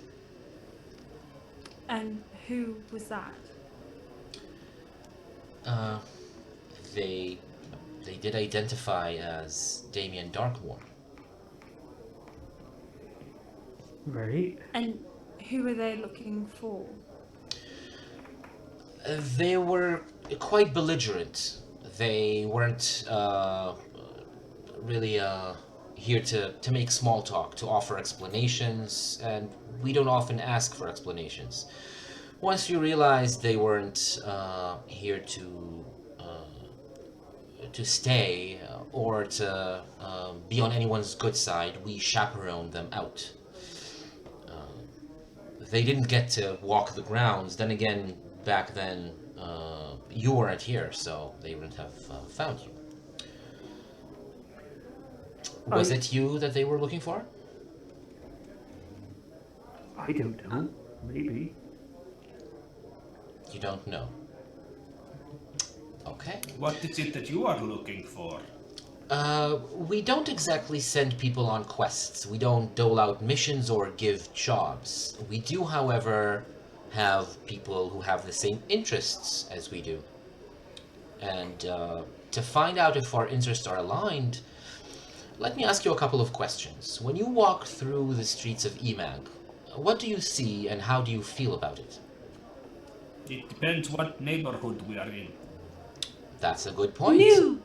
And who was that? They did identify as Damien Darkmoor. Right. And who were they looking for? They were quite belligerent. They weren't really here to make small talk, to offer explanations, and we don't often ask for explanations. Once you realized they weren't here to stay or to be on anyone's good side, we chaperoned them out. They didn't get to walk the grounds. Then again, back then, you weren't here, so they wouldn't have found you. Was it you that they were looking for? I don't know. Maybe. You don't know. Okay. What is it that you are looking for? We don't exactly send people on quests. We don't dole out missions or give jobs. We do, however, have people who have the same interests as we do. And to find out if our interests are aligned, let me ask you a couple of questions. When you walk through the streets of Emag, what do you see and how do you feel about it? It depends what neighborhood we are in. That's a good point. New!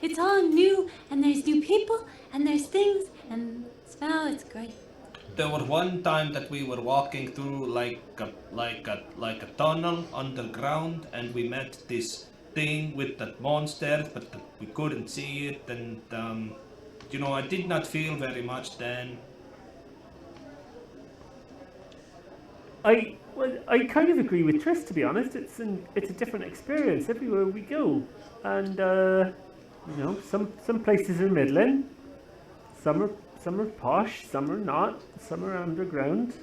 It's all new, and there's new people, and there's things, and smell, it's great. There was one time that we were walking through like a tunnel underground, and we met this thing with that monster, but we couldn't see it, and I did not feel very much then. I kind of agree with Triss, to be honest. It's a different experience everywhere we go, and some places are middling, Some are posh, some are not, some are underground.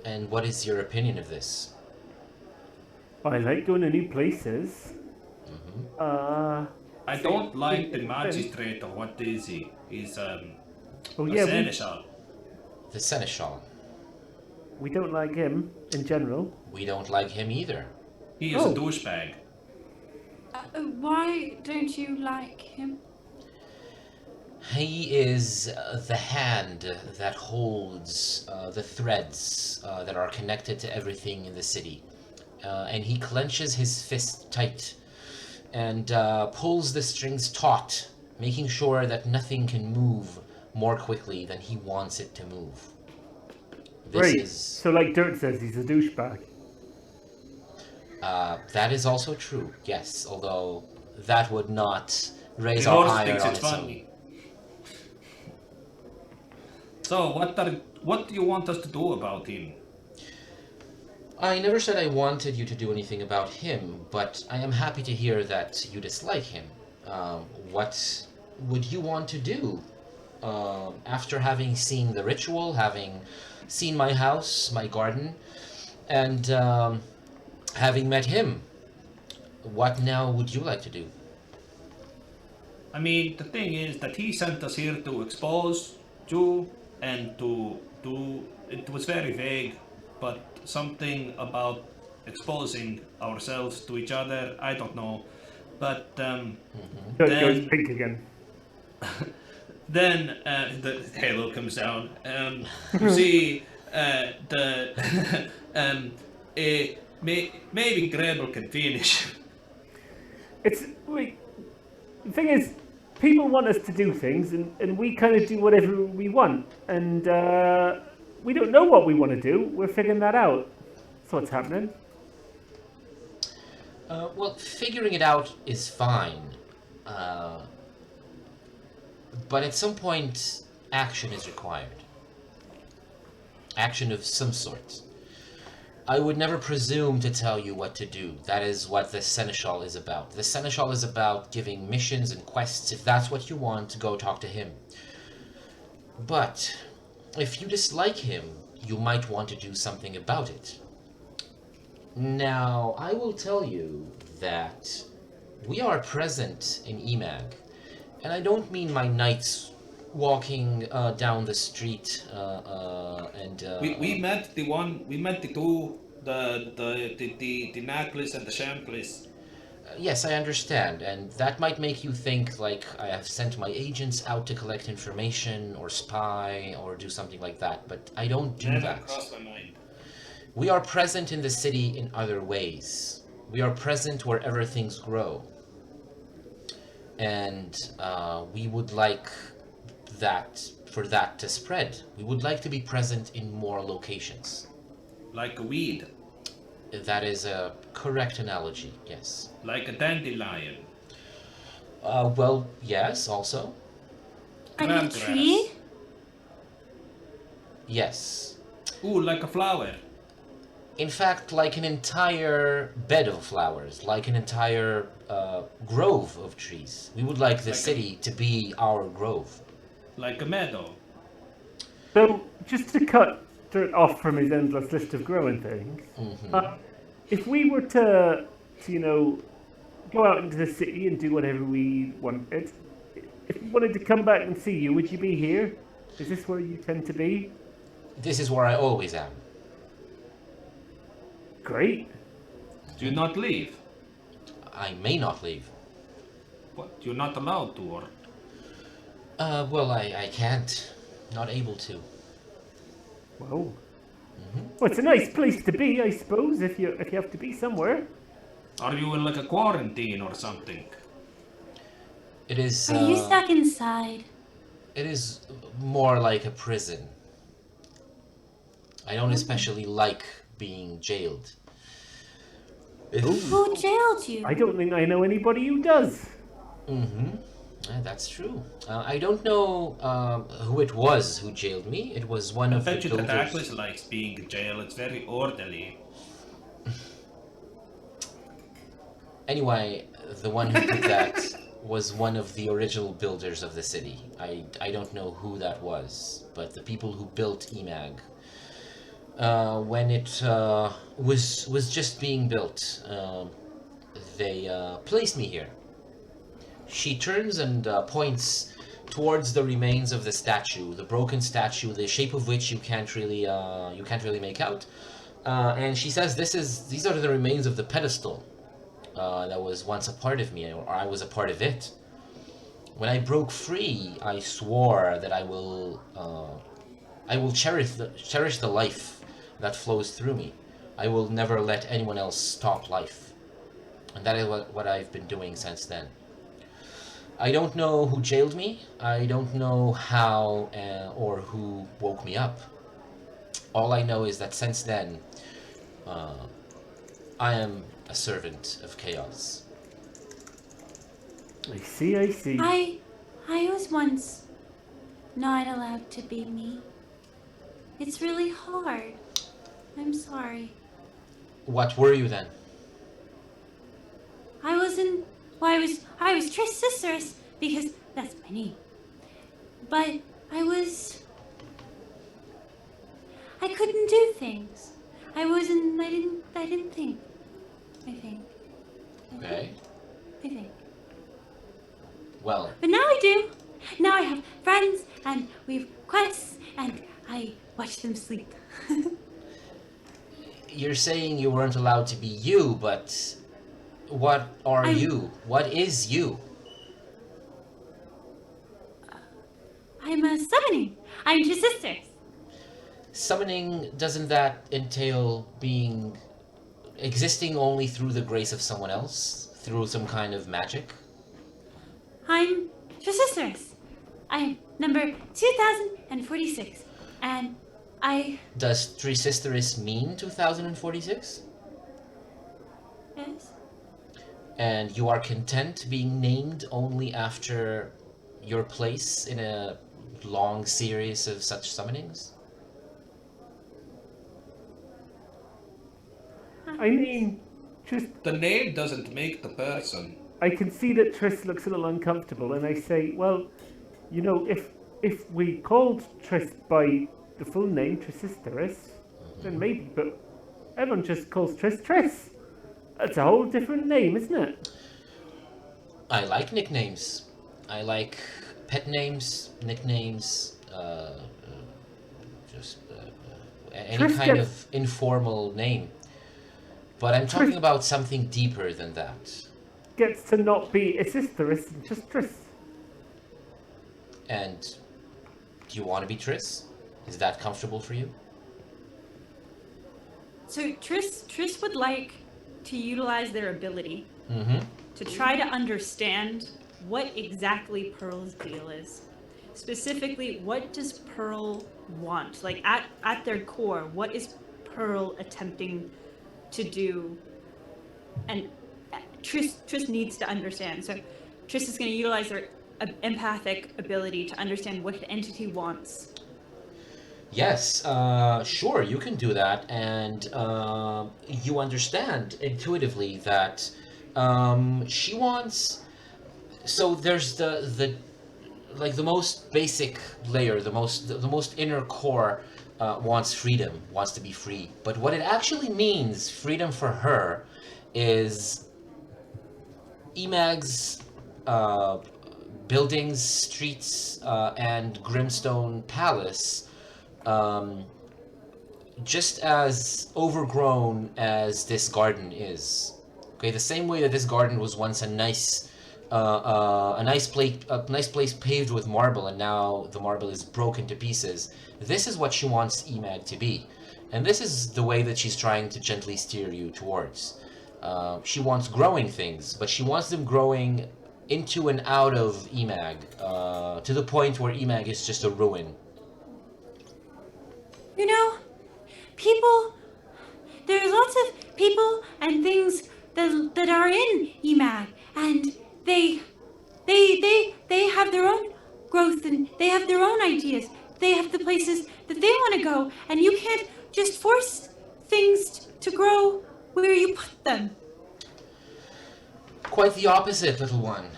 And what is your opinion of this? I like going to new places. I don't like the magistrate, or what is he? He's Oh a yeah, seneschal. The seneschal. we don't like him in general. We don't like him either. He is Oh. a douchebag. Why don't you like him? He is the hand that holds the threads that are connected to everything in the city. And he clenches his fist tight and pulls the strings taut, making sure that nothing can move more quickly than he wants it to move. This Right. is So like Dirt says, he's a douchebag. that is also true, yes, although that would not raise The our horse ire thinks on it's its funny. So, what do you want us to do about him? I never said I wanted you to do anything about him, but I am happy to hear that you dislike him. What would you want to do after having seen the ritual, having seen my house, my garden, and having met him? What now would you like to do? I mean, the thing is that he sent us here to expose you and to do. It was very vague, but something about exposing ourselves to each other. I don't know, but Dirt Then- goes pink again. then the halo comes down. You see, the maybe Grebel can finish. The thing is, people want us to do things, and we kind of do whatever we want, and we don't know what we want to do. We're figuring that out. That's what's happening. Well, figuring it out is fine. But at some point, action is required. Action of some sort. I would never presume to tell you what to do. That is what the Seneschal is about. The Seneschal is about giving missions and quests. If that's what you want, go talk to him. But if you dislike him, you might want to do something about it. Now, I will tell you that we are present in Emag. And I don't mean my knights walking down the street and We met the one. We met the two. The necklace and the shamples. yes, I understand, and that might make you think like I have sent my agents out to collect information or spy or do something like that, but I don't do Never that. crossed my mind. We are present in the city in other ways. We are present wherever things grow. And we would like for that to spread. We would like to be present in more locations. Like a weed, That is a correct analogy, yes. like a dandelion. Well, yes, also. Like a Crabgrass. tree? Yes. Ooh, like a flower. In fact, like an entire bed of flowers, like an entire grove of trees. We would like the Like a- city to be our grove. Like a meadow. So, just to cut Dirt off from his endless list of growing things, if we were to, go out into the city and do whatever we wanted, if we wanted to come back and see you, would you be here? Is this where you tend to be? This is where I always am. Great. Do you not leave? I may not leave. What? You're not allowed to, or? Well, I can't. Not able to. Well, well, it's a nice place to be, I suppose, if you have to be somewhere. Are you in like a quarantine or something? It is. Are you stuck inside? It is more like a prison. I don't especially like being jailed. Who jailed you? I don't think I know anybody who does. That's true. I don't know who it was who jailed me. It was one I of the bet you the builders. necklace likes being in jail. It's very orderly. Anyway, the one who put that was one of the original builders of the city. I don't know who that was, but the people who built Emag, when it was just being built, they placed me here. She turns and points towards the remains of the statue, the broken statue, the shape of which you can't really make out. And she says, "These are the remains of the pedestal that was once a part of me, or I was a part of it. When I broke free, I swore that I will cherish the life that flows through me. I will never let anyone else stop life, and that is what I've been doing since then. I don't know who jailed me. I don't know how or who woke me up. All I know is that since then, I am a servant of chaos." I see, I see. I was once not allowed to be me. It's really hard. I'm sorry. What were you then? I wasn't. Well, I was Triscicerus because that's my name. But I couldn't do things. I didn't think. I think. Okay. I think. Well, But now I do. Now I have friends and we have quests and I watch them sleep. you're saying you weren't allowed to be you, but what are you? What is you? I'm a summoning. I'm Triscicerus. Summoning, doesn't that entail existing only through the grace of someone else? Through some kind of magic? I'm Triscicerus. I'm number 2046. And I... Does Triscisterus mean 2046? Yes? And you are content being named only after your place in a long series of such summonings? I mean, just The name doesn't make the person. I can see that Triss looks a little uncomfortable, and I say, well, you know, if we called Triss by the full name, Triscisterus, then maybe, but everyone just calls Triss Triss. That's a whole different name, isn't it? I like nicknames. I like pet names, nicknames, just any Triss kind gets- of informal name. But I'm talking about something deeper than that. Gets to not be a sisteress and just Triss. And do you want to be Triss? Is that comfortable for you? So Triss would like to utilize their ability Mm-hmm. to try to understand what exactly Pearl's deal is. Specifically, what does Pearl want? Like at their core, what is Pearl attempting to do? And Triss needs to understand. So Triss is going to utilize their empathic ability to understand what the entity wants. Yes, sure, you can do that, and you understand intuitively that she wants. So there's the like the most basic layer, the most inner core wants freedom, wants to be free. But what it actually means, freedom for her, is Emag's buildings, streets, and Grimstone Palace. Just as overgrown as this garden is. Okay, the same way that this garden was once a nice place paved with marble, and now the marble is broken to pieces. This is what she wants Emag to be, and this is the way that she's trying to gently steer you towards. She wants growing things, but she wants them growing into and out of Emag, to the point where Emag is just a ruin. You know, there's lots of people and things that are in EMAG, and they have their own growth and they have their own ideas. They have the places that they want to go, and you can't just force things to grow where you put them. Quite the opposite, little one.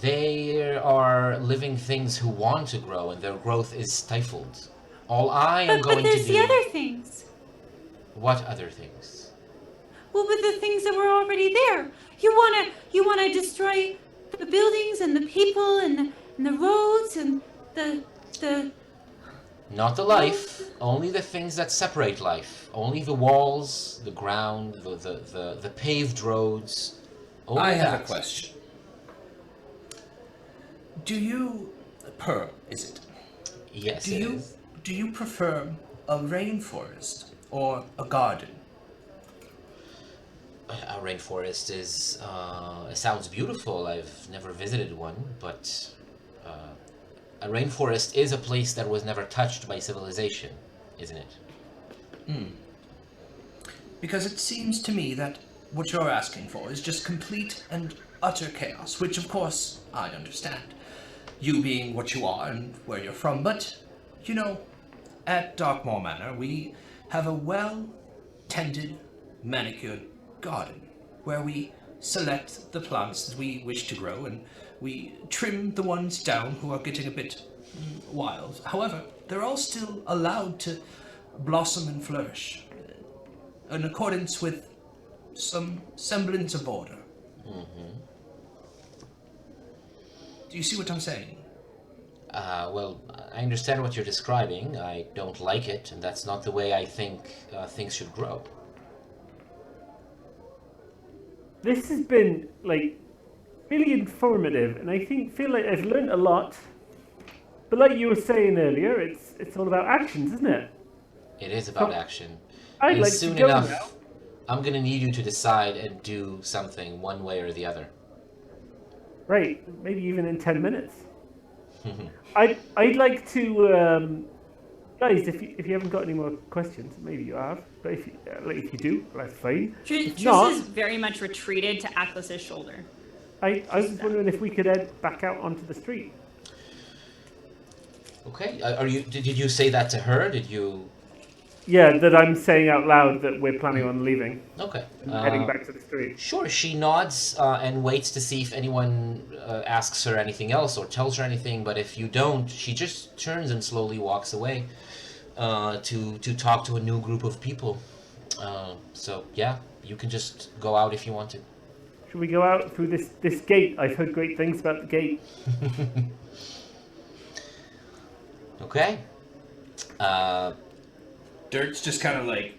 They are living things who want to grow, and their growth is stifled. All I am But going to there's do... the other things. What other things? Well, but the things that were already there. You wanna destroy the buildings and the people and the roads and the. Not the life, only the things that separate life. Only the walls, the ground, the paved roads. Only I have that. a question. Do you, Pearl, is it? Yes, Do it you is. do you prefer a rainforest or a garden? A rainforest is... it sounds beautiful. I've never visited one, but... a rainforest is a place that was never touched by civilization, isn't it? Because it seems to me that what you're asking for is just complete and utter chaos, which of course I understand. You being what you are and where you're from, but, you know, at Darkmoor Manor we have a well-tended, manicured garden where we select the plants that we wish to grow and we trim the ones down who are getting a bit wild. However, they're all still allowed to blossom and flourish in accordance with some semblance of order. Do you see what I'm saying? Well, I understand what you're describing. I don't like it, and that's not the way I think things should grow. This has been like really informative, and I feel like I've learned a lot. But like you were saying earlier, it's all about actions, isn't it? It is about So, action. I'd And like to soon go enough, now. I'm gonna need you to decide and do something one way or the other. Right, maybe even in 10 minutes. I'd like to, guys, if you haven't got any more questions, maybe you have, but if you do, that's fine. If Triss not, is very much retreated to Atlas's shoulder. I was wondering if we could head back out onto the street. Okay. Did you say that to her? Did you? Yeah, that I'm saying out loud that we're planning on leaving Okay. and heading back to the street. Sure. She nods and waits to see if anyone asks her anything else or tells her anything. But if you don't, she just turns and slowly walks away to talk to a new group of people. So yeah, you can just go out if you want to. Should we go out through this gate? I've heard great things about the gate. Okay. Dirt's just kind of like,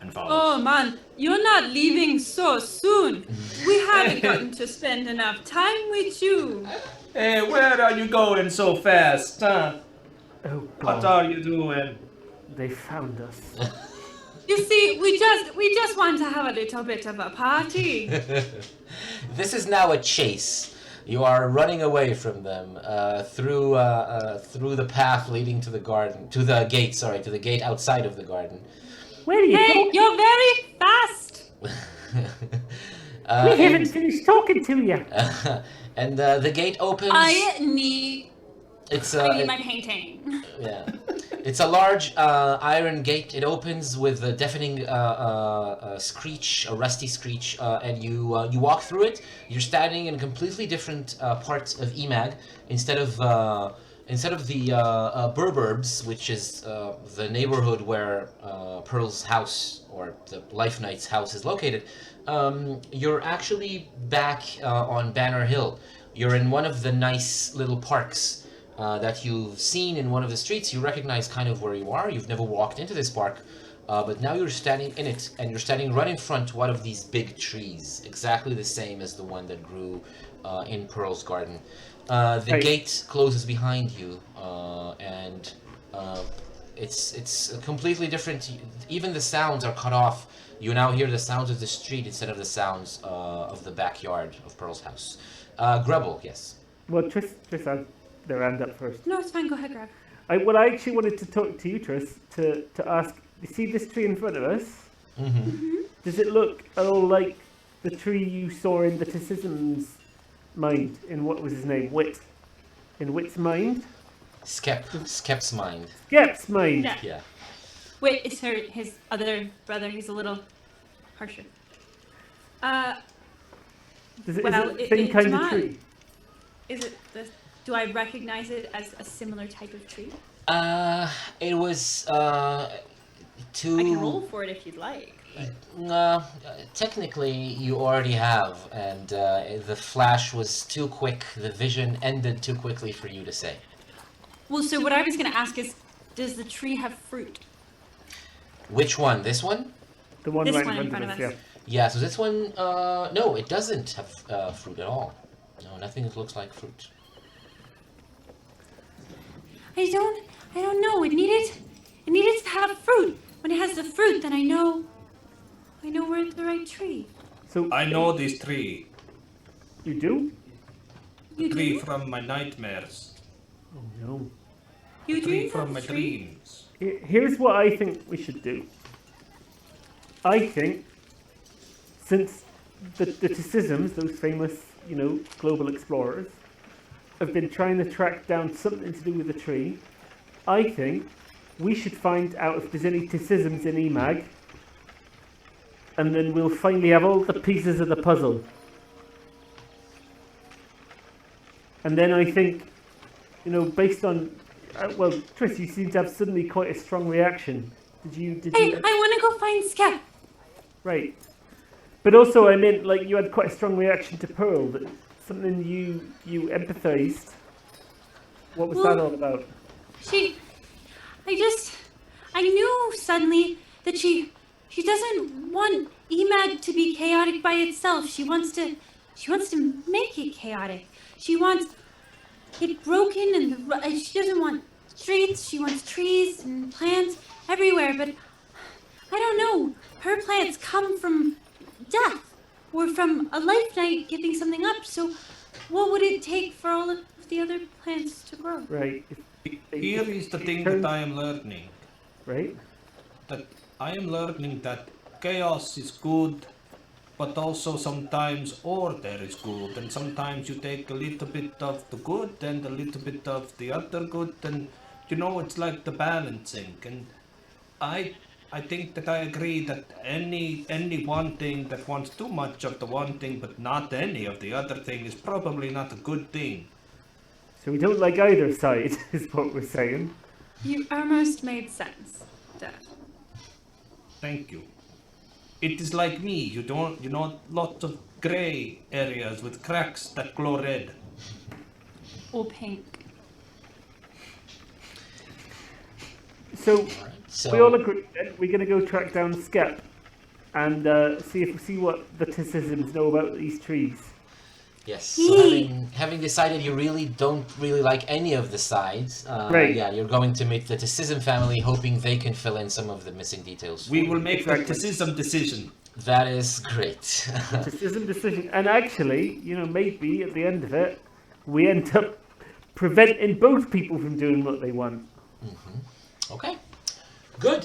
and follows. Oh man, you're not leaving so soon. We haven't gotten to spend enough time with you. Hey, where are you going so fast, huh? Oh What God, are you doing? they found us. You see, we just want to have a little bit of a party. This is now a chase. You are running away from them through the path leading to the garden, to the gate. Sorry, to the gate outside of the garden. Where are you Hey, going? you're very fast. We haven't finished talking to you. And the gate opens. I need It's my painting. yeah. It's a large iron gate. It opens with a deafening screech, a rusty screech, and you walk through it. You're standing in a completely different part of Emag. Instead of the Burburbs, which is the neighborhood where Pearl's house or the Life Knight's house is located, you're actually back on Banner Hill. You're in one of the nice little parks that you've seen in one of the streets. You recognize kind of where you are. You've never walked into this park, but now you're standing in it, and you're standing right in front of one of these big trees, exactly the same as the one that grew in Pearl's garden. The Right. gate closes behind you, and it's completely different. Even the sounds are cut off. You now hear the sounds of the street instead of the sounds of the backyard of Pearl's house. Grubble, yes. Well, Triss had their hand up first. No, it's fine. Go ahead, Grab. I actually wanted to talk to you, Triss, to ask. You see this tree in front of us? Mm-hmm. Does it look at all like the tree you saw in the Tisism's mind? In what was his name? Wit. In Wit's mind? Skep's mind. Skep's mind. Yeah. Yeah. Wait, it's his other brother. He's a little harsher. Is it Well, the same kind of not. tree? Is it the? Do I recognize it as a similar type of tree? It was I can roll too. for it if you'd like. Technically, you already have, and the flash was too quick. The vision ended too quickly for you to say. Well, so what I was going to ask is, does the tree have fruit? Which one? This one? The one This right one in in front front of of us, us. yeah. Yeah. So this one, no, it doesn't have fruit at all. No, nothing that looks like fruit. I don't know. It needed to have fruit. When it has the fruit, then I know we're at the right tree. So I know this tree. you do? You Tree do? from my nightmares. Oh no. You Tree do from have my a tree? dreams. Here's what I think we should do. I think, since the Tisisms, those famous, global explorers, have been trying to track down something to do with the tree, I think we should find out if there's any Tisisms in EMAG, and then we'll finally have all the pieces of the puzzle. And then I think, based on, well, Tris, you seem to have suddenly quite a strong reaction. Did you? Hey, I want to go find Skep. Right. But also, I meant, you had quite a strong reaction to Pearl, that something you empathized. What was that Well- all about? I knew suddenly that she doesn't want EMAG to be chaotic by itself. She wants to make it chaotic. She wants it broken and she doesn't want streets. She wants trees and plants everywhere. But I don't know. Her plants come from death or from a life knight giving something up. So what would it take for all of the other plants to grow? Right. Here is the thing that I am learning. Right? That I am learning that chaos is good, but also sometimes order is good, and sometimes you take a little bit of the good and a little bit of the other good, and it's like the balancing. And I think that I agree that any one thing that wants too much of the one thing but not any of the other thing is probably not a good thing. So we don't like either side, is what we're saying. You almost made sense, Dad. Thank you. It is like me, lots of gray areas with cracks that glow red. Or pink. So So we all agree that we're going to go track down Skep and see what the Tisisms know about these trees. yes. So having decided you really don't really like any of the sides, Right. yeah, you're going to meet the Tisism family, hoping they can fill in some of the missing details. for We you. will make the Exactly. Tisism decision. That is great. Tisism decision. And actually, maybe at the end of it, we end up preventing both people from doing what they want. Okay. Good.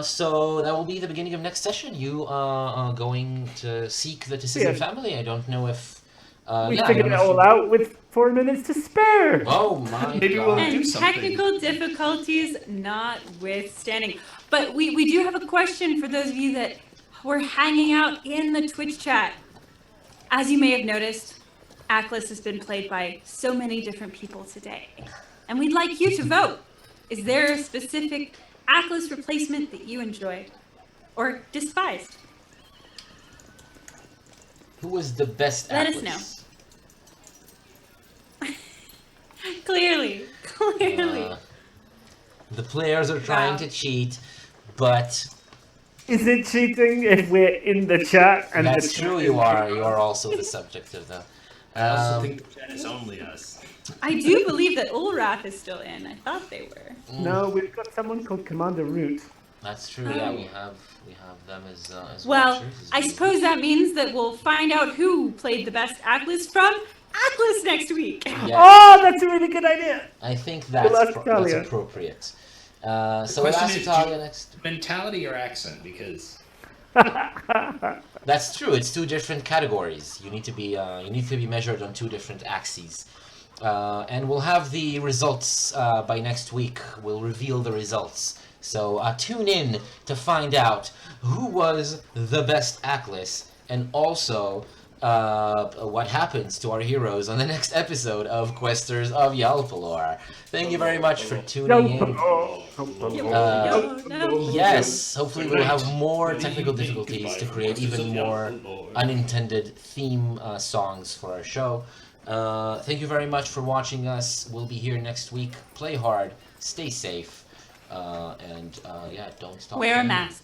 So that will be the beginning of next session. You are going to seek the Tisism Yeah. family. I don't know if. We yeah, I figured don't it know if all out with 4 minutes to spare. Oh my Maybe god. we'll do And something. technical difficulties notwithstanding. But we do have a question for those of you that were hanging out in the Twitch chat. As you may have noticed, Atlas has been played by so many different people today. And we'd like you to vote. Is there a specific Atlas replacement that you enjoyed or despised? Who was the best Let us Atlas? know. Clearly. The players are trying Wow. to cheat, but Is it cheating if we're in the chat? And that's the true. You are also the subject of the. I also think the chat is only us. I do believe that Ulrath is still in. I thought they were. No, we've got someone called Commander Root. That's true. Yeah, we have them as Well, watchers as I well. suppose that means that we'll find out who played the best Atlas from Atlas next week. Yeah, Oh, that's a really good idea. I think We'll that's ask that's Talia. appropriate. So The we'll question ask is, Talia next. mentality or accent? Because That's true. It's two different categories. You need to be measured on two different axes. And we'll have the results by next week. We'll reveal the results. So tune in to find out who was the best Atlas and also what happens to our heroes on the next episode of Questers of Yalpelor. Thank you very much for tuning in. Yes, hopefully we'll have more technical difficulties to create even more unintended theme songs for our show. Thank you very much for watching us. We'll be here next week. Play hard, stay safe, and yeah, don't stop. Wear a playing. mask.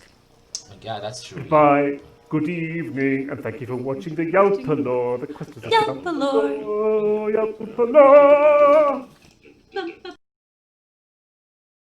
Yeah, that's true. Goodbye, good evening, and thank you for watching the Yalpelor, the Questers of Yalpelor. Yalpelor.